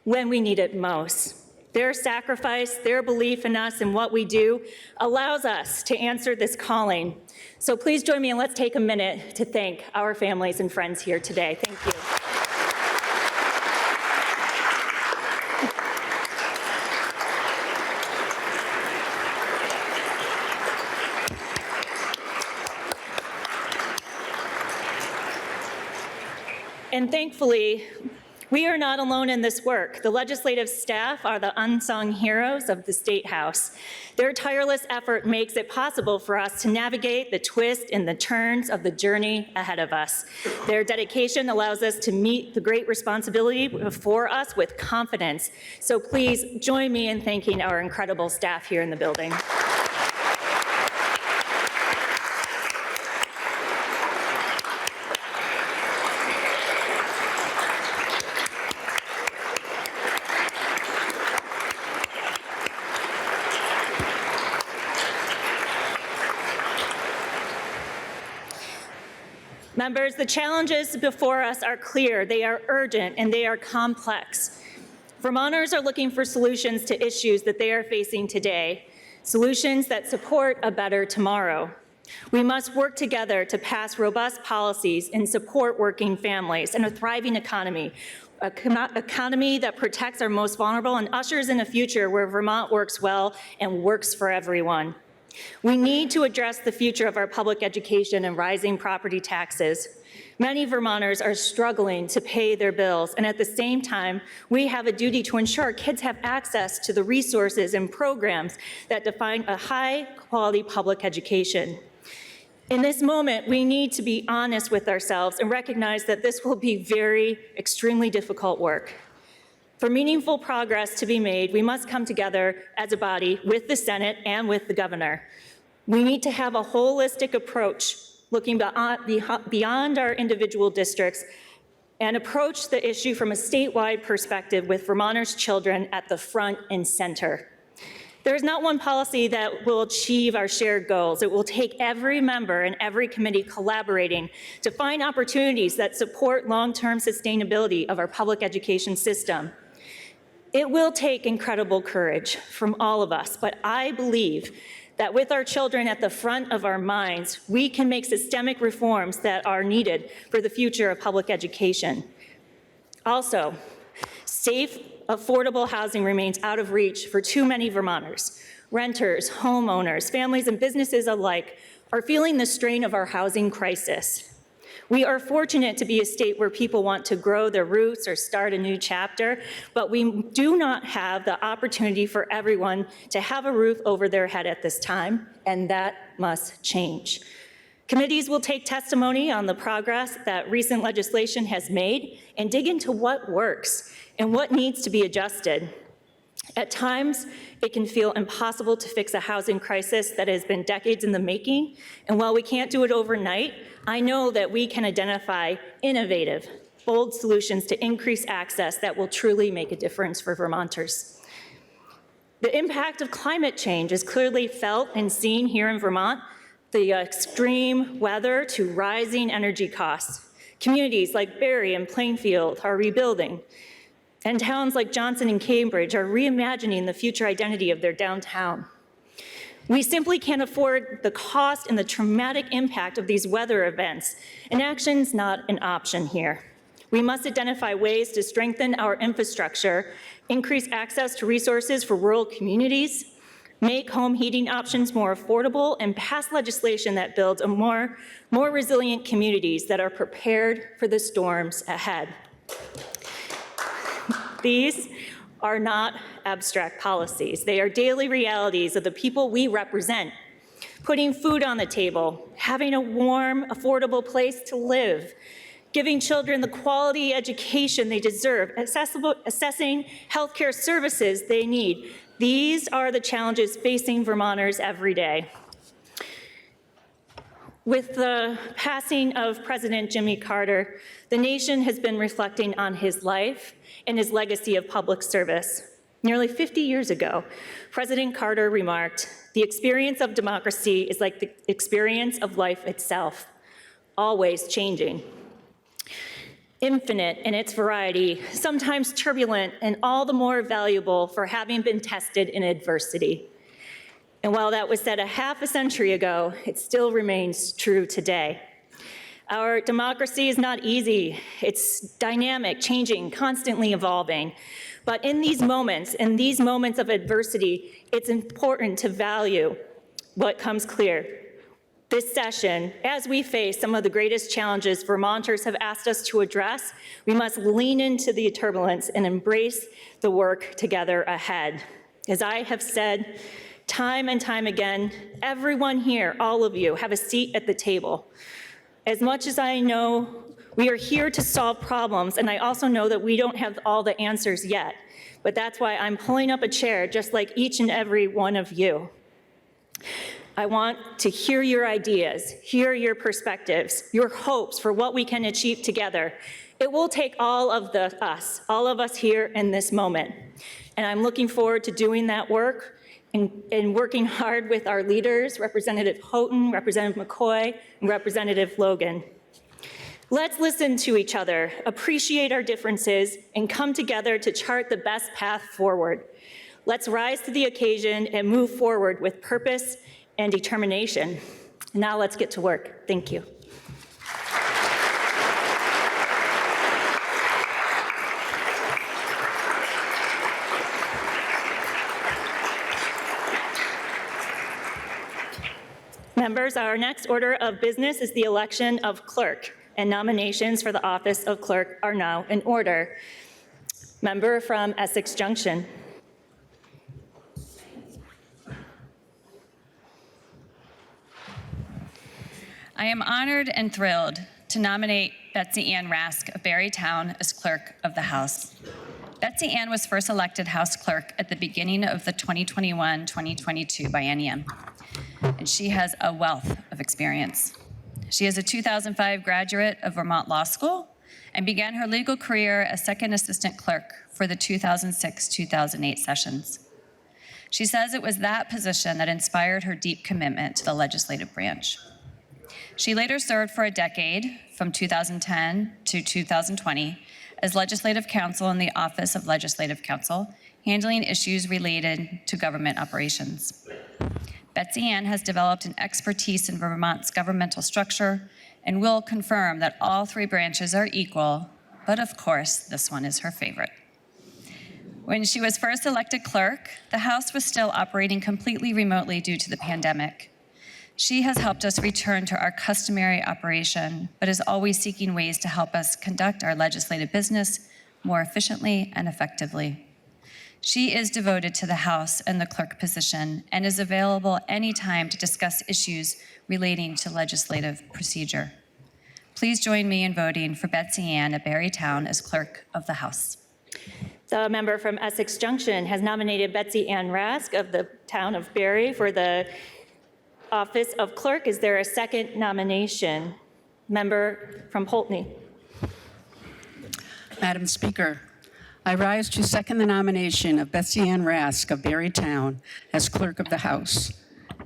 when we need it most. Their sacrifice, their belief in us and what we do allows us to answer this calling. So please join me and let's take a minute to thank our families and friends here today. Thank you. And thankfully, we are not alone in this work. The legislative staff are the unsung heroes of the State House. Their tireless effort makes it possible for us to navigate the twists and the turns of the journey ahead of us. Their dedication allows us to meet the great responsibility before us with confidence. So please join me in thanking our incredible staff here in the building. Members, the challenges before us are clear, they are urgent, and they are complex. Vermonters are looking for solutions to issues that they are facing today, solutions that support a better tomorrow. We must work together to pass robust policies and support working families and a thriving economy, an economy that protects our most vulnerable and ushers in a future where Vermont works well and works for everyone. We need to address the future of our public education and rising property taxes. Many Vermonters are struggling to pay their bills, and at the same time, we have a duty to ensure kids have access to the resources and programs that define a high-quality public education. In this moment, we need to be honest with ourselves and recognize that this will be extremely difficult work. For meaningful progress to be made, we must come together as a body with the Senate and with the governor. We need to have a holistic approach, looking beyond our individual districts, and approach the issue from a statewide perspective with Vermonters' children at the front and center. There is not one policy that will achieve our shared goals. It will take every member and every committee collaborating to find opportunities that support long-term sustainability of our public education system. It will take incredible courage from all of us, but I believe that with our children at the front of our minds, we can make systemic reforms that are needed for the future of public education. Also, safe, affordable housing remains out of reach for too many Vermonters. Renters, homeowners, families, and businesses alike are feeling the strain of our housing crisis. We are fortunate to be a state where people want to grow their roots or start a new chapter, but we do not have the opportunity for everyone to have a roof over their head at this time, and that must change. Committees will take testimony on the progress that recent legislation has made and dig into what works and what needs to be adjusted. At times, it can feel impossible to fix a housing crisis that has been decades in the making, and while we can't do it overnight, I know that we can identify innovative, bold solutions to increase access that will truly make a difference for Vermonters. The impact of climate change is clearly felt and seen here in Vermont, the extreme weather to rising energy costs. Communities like Barre and Plainfield are rebuilding, and towns like Johnson and Cambridge are reimagining the future identity of their downtown. We simply can't afford the cost and the traumatic impact of these weather events. Inaction's not an option here. We must identify ways to strengthen our infrastructure, increase access to resources for rural communities, make home heating options more affordable, and pass legislation that builds more resilient communities that are prepared for the storms ahead. These are not abstract policies. They are daily realities of the people we represent. Putting food on the table, having a warm, affordable place to live, giving children the quality education they deserve, assessing healthcare services they need. These are the challenges facing Vermonters every day. With the passing of President Jimmy Carter, the nation has been reflecting on his life and his legacy of public service. Nearly 50 years ago, President Carter remarked, "The experience of democracy is like the experience of life itself, always changing. Infinite in its variety, sometimes turbulent, and all the more valuable for having been tested in adversity." And while that was said a half a century ago, it still remains true today. Our democracy is not easy. It's dynamic, changing, constantly evolving. But in these moments of adversity, it's important to value what comes clear. This session, as we face some of the greatest challenges Vermonters have asked us to address, we must lean into the turbulence and embrace the work together ahead. As I have said time and time again, everyone here, all of you, have a seat at the table. As much as I know we are here to solve problems, and I also know that we don't have all the answers yet, but that's why I'm pulling up a chair just like each and every one of you. I want to hear your ideas, hear your perspectives, your hopes for what we can achieve together. It will take all of us here in this moment. And I'm looking forward to doing that work and working hard with our leaders, Representative Houghton, Representative McCoy, and Representative Logan. Let's listen to each other, appreciate our differences, and come together to chart the best path forward. Let's rise to the occasion and move forward with purpose and determination. Now let's get to work. Thank you. Members, our next order of business is the election of clerk, and nominations for the office of clerk are now in order. Member from Essex Junction. I am honored and thrilled to nominate Betsy Ann Rask of Barrytown as clerk of the House. Betsy Ann was first elected House clerk at the beginning of the 2021-2022 biennium, and she has a wealth of experience. She is a 2005 graduate of Vermont Law School and began her legal career as second assistant clerk for the 2006-2008 sessions. She says it was that position that inspired her deep commitment to the legislative branch. She later served for a decade, from 2010 to 2020, as legislative counsel in the Office of Legislative Counsel, handling issues related to government operations. Betsy Ann has developed an expertise in Vermont's governmental structure and will confirm that all three branches are equal, but of course, this one is her favorite. When she was first elected clerk, the House was still operating completely remotely due to the pandemic. She has helped us return to our customary operation, but is always seeking ways to help us conduct our legislative business more efficiently and effectively. She is devoted to the House and the clerk position and is available anytime to discuss issues relating to legislative procedure. Please join me in voting for Betsy Ann of Barrytown as clerk of the House. The member from Essex Junction has nominated Betsy Ann Rask of the town of Barry for the office of clerk. Is there a second nomination? Member from Poultney. Madam Speaker, I rise to second the nomination of Betsy Ann Rask of Barrytown as clerk of the House.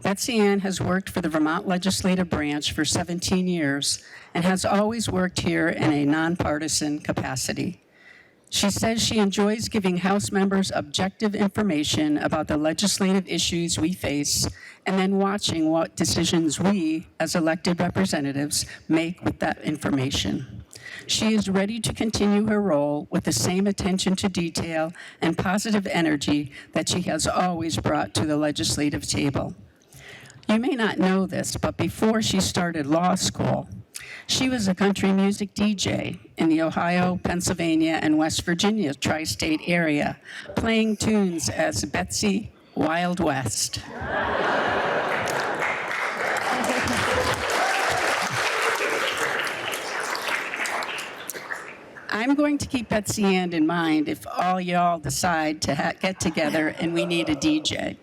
Betsy Ann has worked for the Vermont Legislative Branch for 17 years and has always worked here in a nonpartisan capacity. She says she enjoys giving House members objective information about the legislative issues we face and then watching what decisions we, as elected representatives, make with that information. She is ready to continue her role with the same attention to detail and positive energy that she has always brought to the legislative table. You may not know this, but before she started law school, she was a country music DJ in the Ohio, Pennsylvania, and West Virginia tri-state area, playing tunes as Betsy Wild West. I'm going to keep Betsy Ann in mind if all y'all decide to get together and we need a DJ.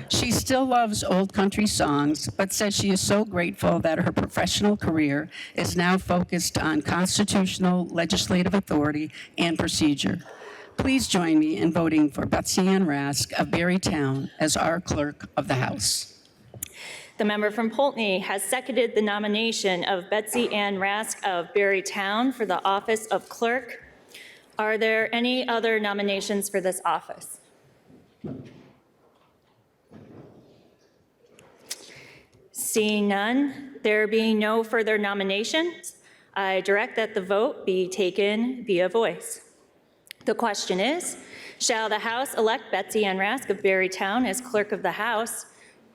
She still loves old country songs, but says she is so grateful that her professional career is now focused on constitutional legislative authority and procedure. Please join me in voting for Betsy Ann Rask of Barrytown as our clerk of the House. The member from Poultney has seconded the nomination of Betsy Ann Rask of Barrytown for the office of clerk. Are there any other nominations for this office? Seeing none, there being no further nominations, I direct that the vote be taken via voice. The question is, shall the House elect Betsy Ann Rask of Barrytown as clerk of the House?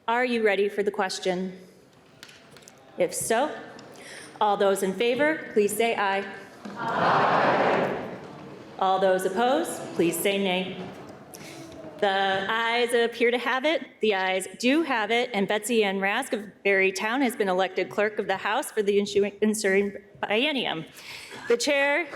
Are you ready for the question? If so, all those in favor, please say aye. Aye. All those opposed, please say nay. The ayes appear to have it. The ayes do have it, and Betsy Ann Rask of Barrytown has been elected clerk of the House for the ensuing biennium. The chair.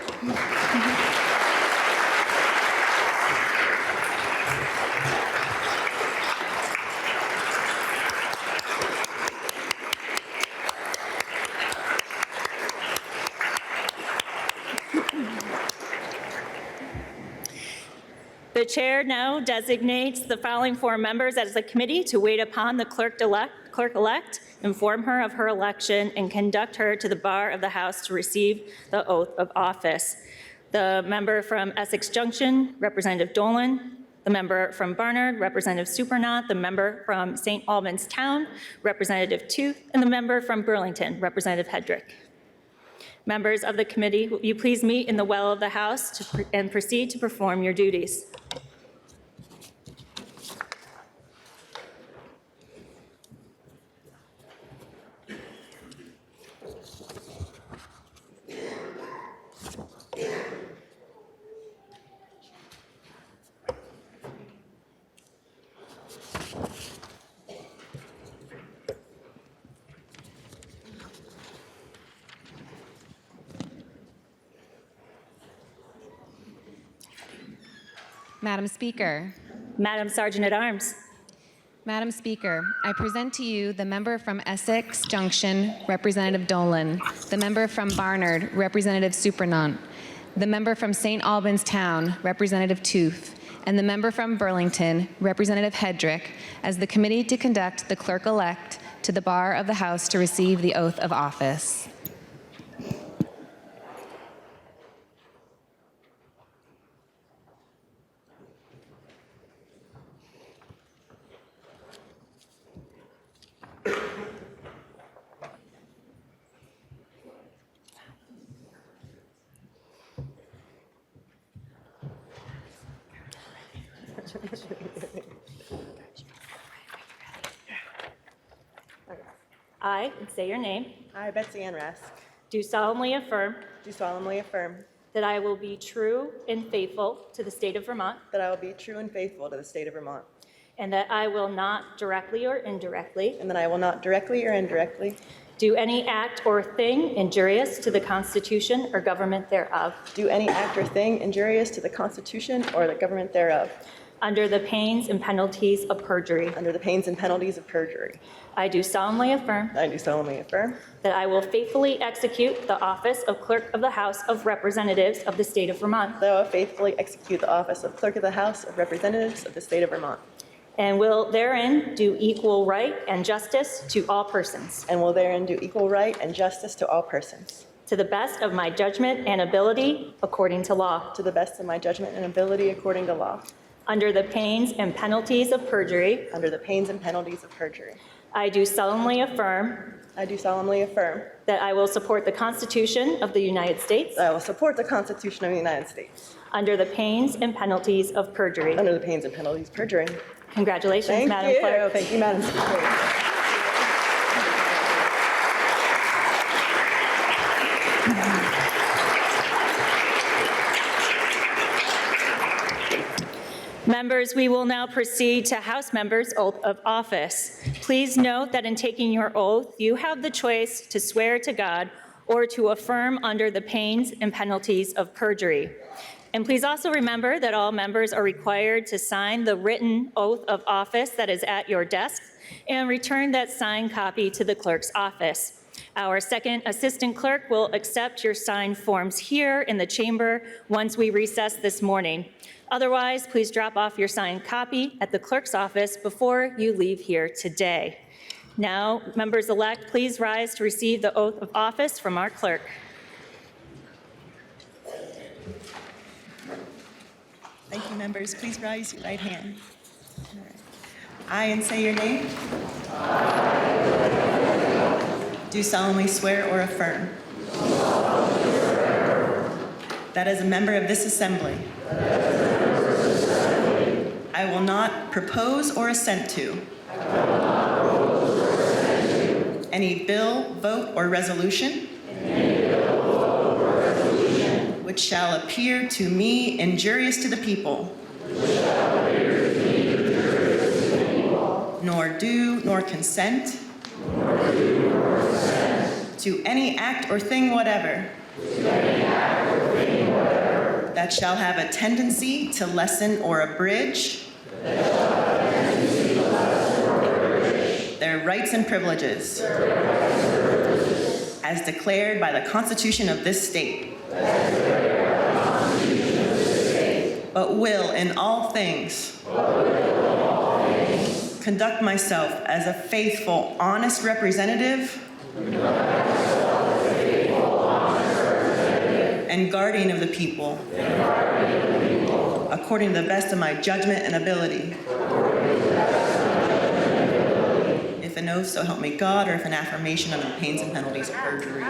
The chair now designates the following four members as a committee to wait upon the clerk-elect clerk-elect, inform her of her election, and conduct her to the bar of the House to receive the oath of office. The member from Essex Junction, Representative Dolan. The member from Barnard, Representative Supernant. The member from St. Albans Town, Representative Tooth. And the member from Burlington, Representative Hedrick. Members of the committee, will you please meet in the well of the House and proceed to perform your duties. Madam Speaker. Madam Sergeant at Arms. Madam Speaker, I present to you the member from Essex Junction, Representative Dolan, the member from Barnard, Representative Supernant, the member from St. Albans Town, Representative Tooth, and the member from Burlington, Representative Hedrick, as the committee to conduct the clerk-elect to the bar of the House to receive the oath of office. I, and say your name, I, Betsy Ann Rask, do solemnly affirm do solemnly affirm that I will be true and faithful to the state of Vermont, that I will be true and faithful to the state of Vermont, and that I will not directly or indirectly and that I will not directly or indirectly do any act or thing injurious to the Constitution or government thereof, do any act or thing injurious to the Constitution or the government thereof, under the pains and penalties of perjury. under the pains and penalties of perjury. I do solemnly affirm I do solemnly affirm that I will faithfully execute the office of Clerk of the House of Representatives of the state of Vermont, that I will faithfully execute the office of Clerk of the House of Representatives of the state of Vermont, and will therein do equal right and justice to all persons, and will therein do equal right and justice to all persons, to the best of my judgment and ability according to law, to the best of my judgment and ability according to law, under the pains and penalties of perjury. under the pains and penalties of perjury. I do solemnly affirm I do solemnly affirm that I will support the Constitution of the United States that I will support the Constitution of the United States under the pains and penalties of perjury. under the pains and penalties of perjury. Congratulations, Thank Madam you. Clerk. Thank you, Madam Secretary. Members, we will now proceed to House members' oath of office. Please note that in taking your oath, you have the choice to swear to God or to affirm under the pains and penalties of perjury. And please also remember that all members are required to sign the written oath of office that is at your desk and return that signed copy to the clerk's office. Our second assistant clerk will accept your signed forms here in the chamber once we recess this morning. Otherwise, please drop off your signed copy at the clerk's office before you leave here today. Now, members-elect, please rise to receive the oath of office from our clerk. Thank you, members. Please raise your right hand. I, and say your name, do solemnly swear or affirm that as a member of this assembly, I will not propose or assent to any bill, vote, or resolution which shall appear to me injurious to the people, nor do nor consent to any act or thing whatever that shall have a tendency to lessen or abridge their rights and privileges as declared by the Constitution of this state, but will in all things conduct myself as a faithful, honest representative and guardian of the people, according to the best of my judgment and ability. If an oath, so help me God, or if an affirmation under the pains and penalties of perjury.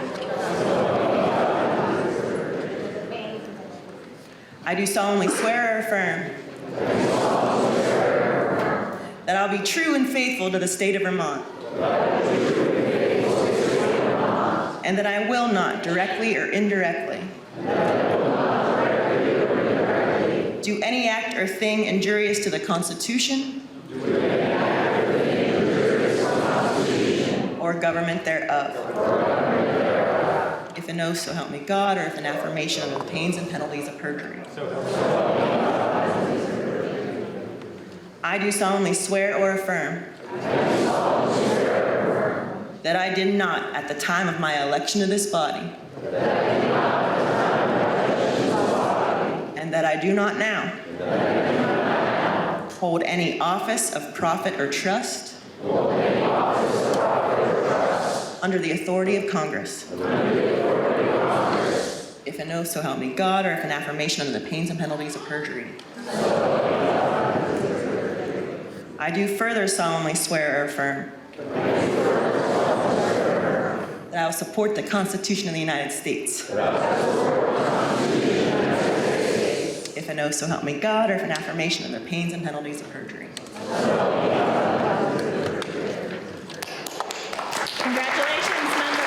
I do solemnly swear or affirm that I'll be true and faithful to the state of Vermont, and that I will not, directly or indirectly, do any act or thing injurious to the Constitution or government thereof. If an oath, so help me God, or if an affirmation under the pains and penalties of perjury. I do solemnly swear or affirm that I did not, at the time of my election to this body, and that I do not now, hold any office of profit or trust under the authority of Congress. If an oath, so help me God, or if an affirmation under the pains and penalties of perjury. I do further solemnly swear or affirm that I will support the Constitution of the United States. If an oath, so help me God, or if an affirmation under pains and penalties of perjury. Congratulations, members.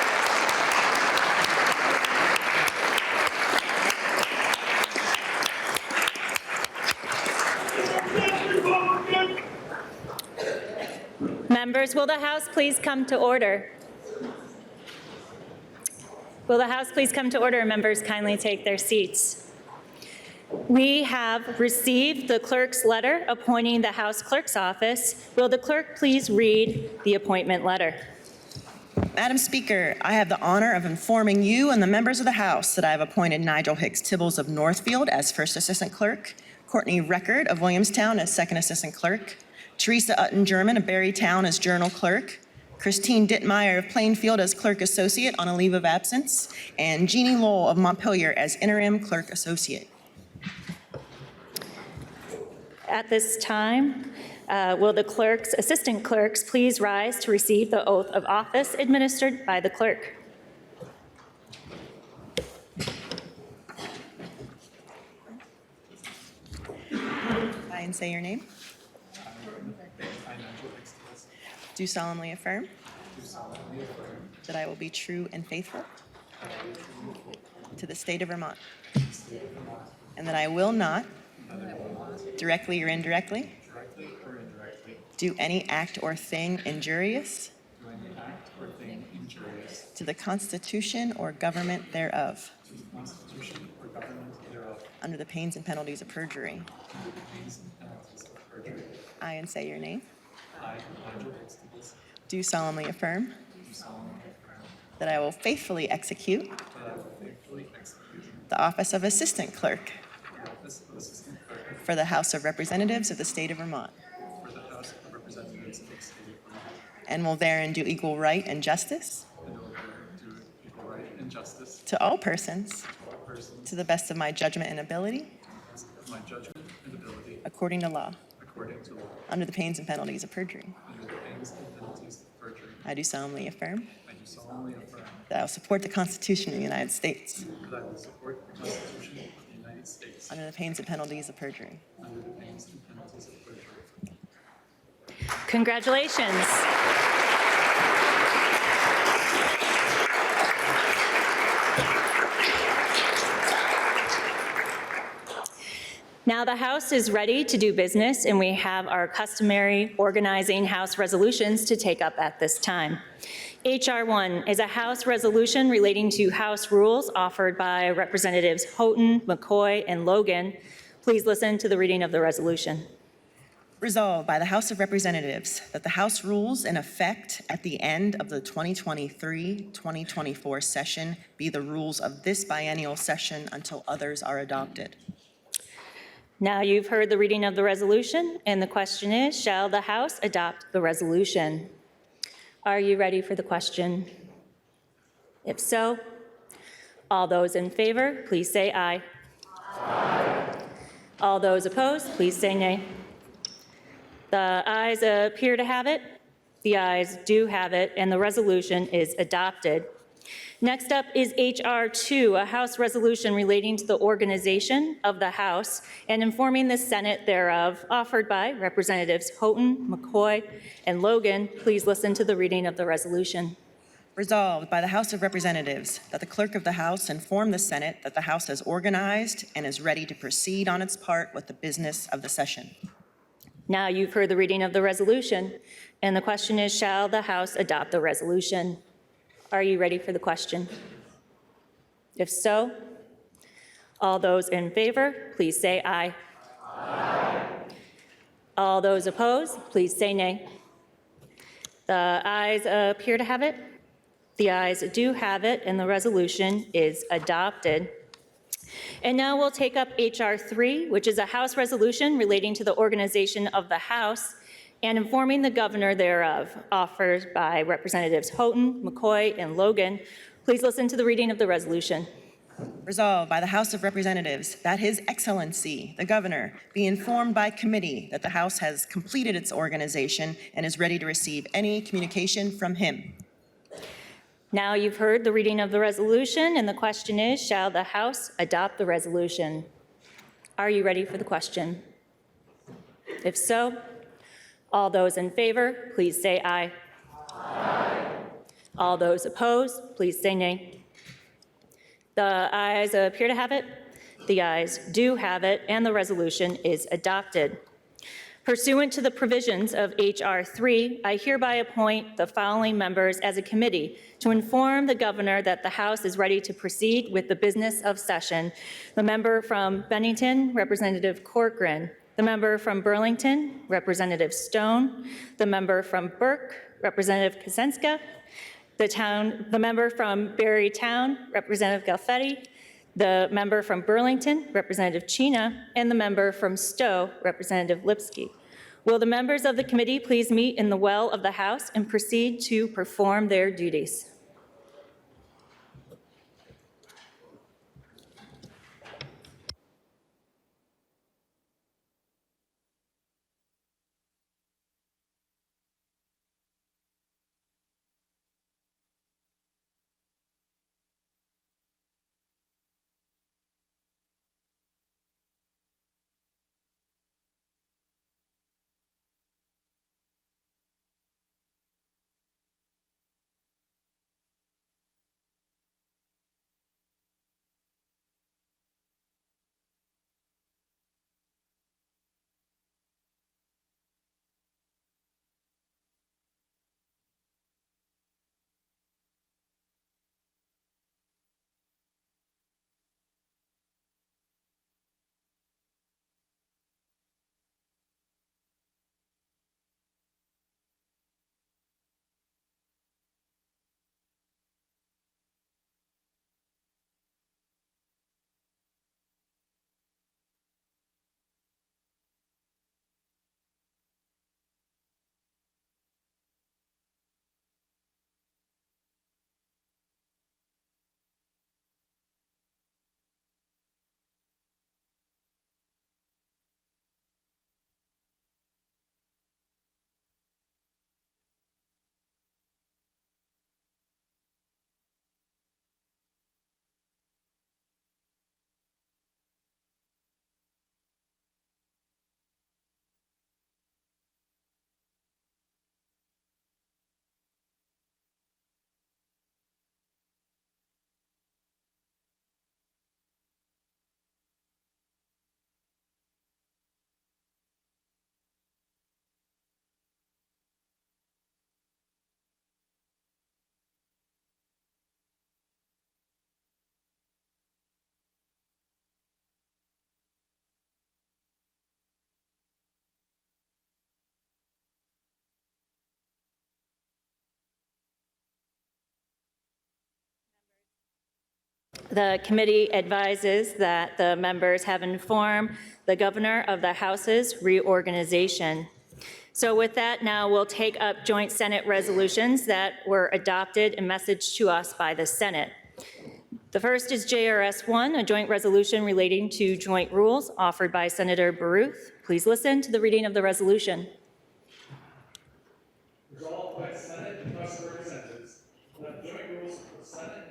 Members, will the House please come to order? Will the House please come to order? Members, kindly take their seats. We have received the clerk's letter appointing the House Clerk's office. Will the clerk please read the appointment letter? Madam Speaker, I have the honor of informing you and the members of the House that I have appointed Nigel Hicks Tibbles of Northfield as First Assistant Clerk, Courtney Record of Williamstown as Second Assistant Clerk, Teresa Utton-German of Barrytown as Journal Clerk, Christine Dittmeyer of Plainfield as Clerk Associate on a leave of absence, and Jeannie Lowell of Montpelier as Interim Clerk Associate. At this time, will the assistant clerks please rise to receive the oath of office administered by the clerk? I and say your name. Do solemnly affirm that I will be true and faithful to the state of Vermont, and that I will not, directly or indirectly, do any act or thing injurious to the Constitution or government thereof, under the pains and penalties of perjury. I and say your name. Do solemnly affirm that I will faithfully execute the office of Assistant Clerk for the House of Representatives of the State of Vermont, and will therein do equal right and justice to all persons to the best of my judgment and ability, according to law, under the pains and penalties of perjury. I do solemnly affirm that I will support the Constitution of the United States under the pains and penalties of perjury. Congratulations. Now the House is ready to do business, and we have our customary organizing House resolutions to take up at this time. H.R. 1 is a House resolution relating to House rules offered by Representatives Houghton, McCoy, and Logan. Please listen to the reading of the resolution. Resolved by the House of Representatives that the House rules in effect at the end of the 2023-2024 session be the rules of this biennial session until others are adopted. Now you've heard the reading of the resolution, and the question is, shall the House adopt the resolution? Are you ready for the question? If so, all those in favor, please say aye. Aye. All those opposed, please say nay. The ayes appear to have it. The ayes do have it, and the resolution is adopted. Next up is H.R. 2, a House resolution relating to the organization of the House and informing the Senate thereof, offered by Representatives Houghton, McCoy, and Logan. Please listen to the reading of the resolution. Resolved by the House of Representatives that the Clerk of the House inform the Senate that the House has organized and is ready to proceed on its part with the business of the session. Now you've heard the reading of the resolution, and the question is, shall the House adopt the resolution? Are you ready for the question? If so, all those in favor, please say aye. Aye. All those opposed, please say nay. The ayes appear to have it. The ayes do have it, and the resolution is adopted. And now we'll take up H.R. 3, which is a House resolution relating to the organization of the House and informing the governor thereof, offered by Representatives Houghton, McCoy, and Logan. Please listen to the reading of the resolution. Resolved by the House of Representatives that His Excellency, the Governor, be informed by committee that the House has completed its organization and is ready to receive any communication from him. Now you've heard the reading of the resolution, and the question is, shall the House adopt the resolution? Are you ready for the question? If so, all those in favor, please say aye. Aye. All those opposed, please say nay. The ayes appear to have it. The ayes do have it, and the resolution is adopted. Pursuant to the provisions of H.R. 3, I hereby appoint the following members as a committee to inform the governor that the House is ready to proceed with the business of session. The member from Bennington, Representative Corcoran. The member from Burlington, Representative Stone. The member from Burke, Representative Kasenska. The member from Barry Town, Representative Galfetti. The member from Burlington, Representative Chena, and the member from Stowe, Representative Lipsky. Will the members of the committee please meet in the well of the House and proceed to perform their duties? The committee advises that the members have informed the governor of the House's reorganization. So with that, now we'll take up joint Senate resolutions that were adopted and messaged to us by the Senate. The first is JRS 1, a joint resolution relating to joint rules offered by Senator Baruth. Please listen to the reading of the resolution. Resolved by the Senate and House of Representatives that the joint rules of the Senate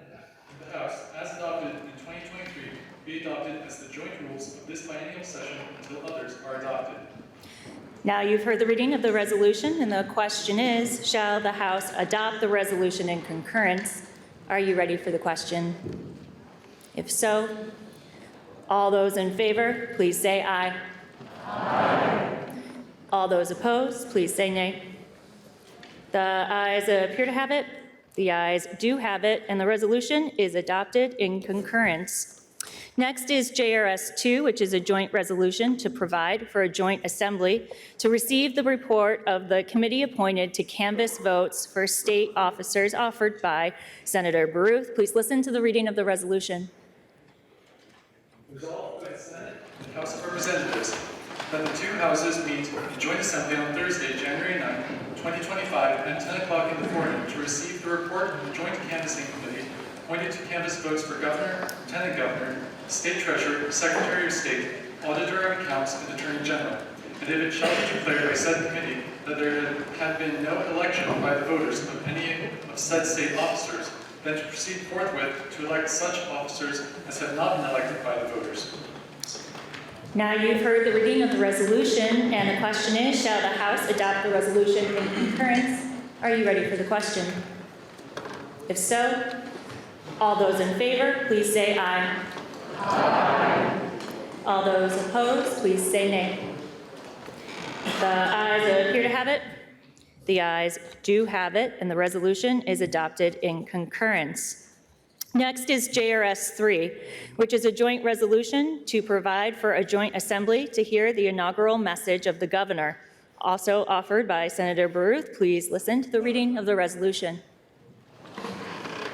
and the House, as adopted in 2023, be adopted as the joint rules of this biennial session until others are adopted. Now you've heard the reading of the resolution, and the question is, shall the House adopt the resolution in concurrence? Are you ready for the question? If so, all those in favor, please say aye. Aye. All those opposed, please say nay. The ayes appear to have it. The ayes do have it, and the resolution is adopted in concurrence. Next is JRS 2, which is a joint resolution to provide for a joint assembly to receive the report of the committee appointed to canvass votes for state officers offered by Senator Baruth. Please listen to the reading of the resolution. Resolved by the Senate and House of Representatives that the two houses meet in joint assembly on Thursday, January 9, 2025 at 10 o'clock in the morning to receive the report of the joint canvassing committee appointed to canvass votes for governor, lieutenant governor, state treasurer, secretary of state, auditor of accounts, and attorney general. And if it shall be declared by said committee that there had been no election by the voters of any of said state officers, then to proceed forthwith to elect such officers as have not been elected by the voters. Now you've heard the reading of the resolution, and the question is, shall the House adopt the resolution in concurrence? Are you ready for the question? If so, all those in favor, please say aye. Aye. All those opposed, please say nay. The ayes appear to have it. The ayes do have it, and the resolution is adopted in concurrence. Next is JRS 3, which is a joint resolution to provide for a joint assembly to hear the inaugural message of the governor, also offered by Senator Baruth. Please listen to the reading of the resolution.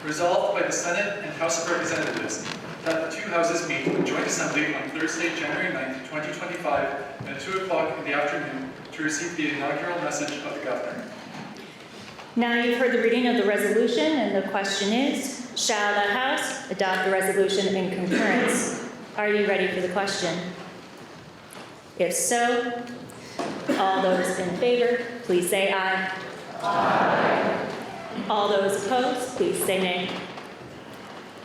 Resolved by the Senate and House of Representatives that the two houses meet in joint assembly on Thursday, January 9, 2025 at 2 o'clock in the afternoon to receive the inaugural message of the governor. Now you've heard the reading of the resolution, and the question is, shall the House adopt the resolution in concurrence? Are you ready for the question? If so, all those in favor, please say aye. Aye. All those opposed, please say nay.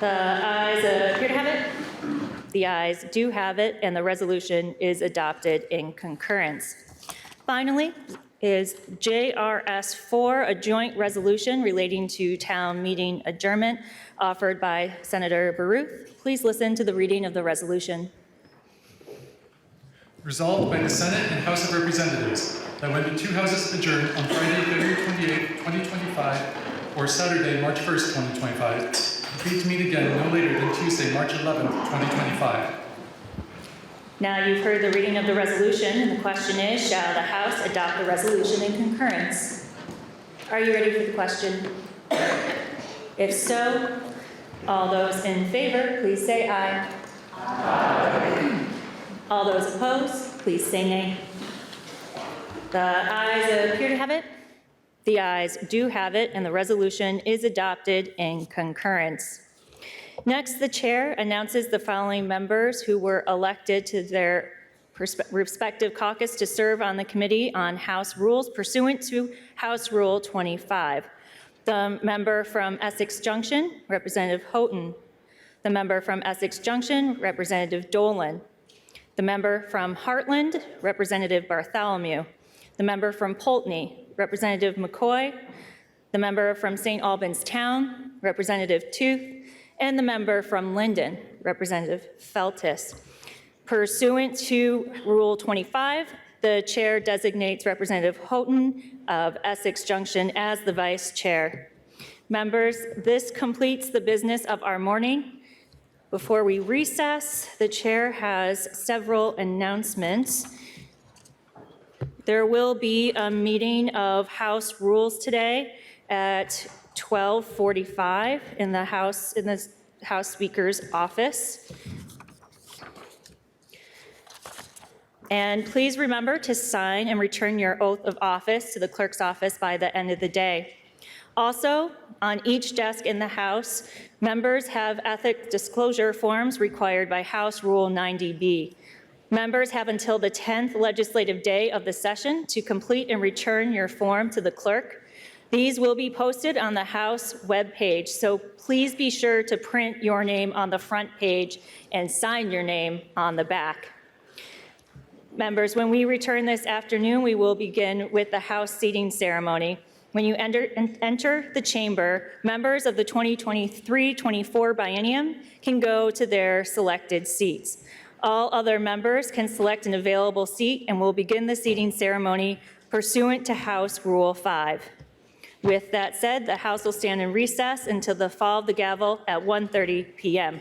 The ayes appear to have it. The ayes do have it, and the resolution is adopted in concurrence. Finally is JRS 4, a joint resolution relating to town meeting adjournment offered by Senator Baruth. Please listen to the reading of the resolution. Resolved by the Senate and House of Representatives that when the two houses adjourn on Friday, February 28, 2025, or Saturday, March 1st, 2025, agreed to meet again no later than Tuesday, March 11th, 2025. Now you've heard the reading of the resolution, and the question is, shall the House adopt the resolution in concurrence? Are you ready for the question? If so, all those in favor, please say aye. Aye. All those opposed, please say nay. The ayes appear to have it. The ayes do have it, and the resolution is adopted in concurrence. Next, the chair announces the following members who were elected to their respective caucus to serve on the Committee on House Rules pursuant to House Rule 25. The member from Essex Junction, Representative Houghton. The member from Essex Junction, Representative Dolan. The member from Heartland, Representative Bartholomew. The member from Poultney, Representative McCoy. The member from St. Albans Town, Representative Tooth. And the member from Linden, Representative Feltis. Pursuant to Rule 25, the chair designates Representative Houghton of Essex Junction as the vice chair. Members, this completes the business of our morning. Before we recess, the chair has several announcements. There will be a meeting of House Rules today at 12:45 in the House Speaker's office. And please remember to sign and return your oath of office to the clerk's office by the end of the day. Also, on each desk in the House, members have ethics disclosure forms required by House Rule 90B. Members have until the 10th legislative day of the session to complete and return your form to the clerk. These will be posted on the House webpage, so please be sure to print your name on the front page and sign your name on the back. Members, when we return this afternoon, we will begin with the House seating ceremony. When you enter the chamber, members of the 2023-24 biennium can go to their selected seats. All other members can select an available seat, and we'll begin the seating ceremony pursuant to House Rule 5. With that said, the House will stand in recess until the fall of the gavel at 1:30 p.m.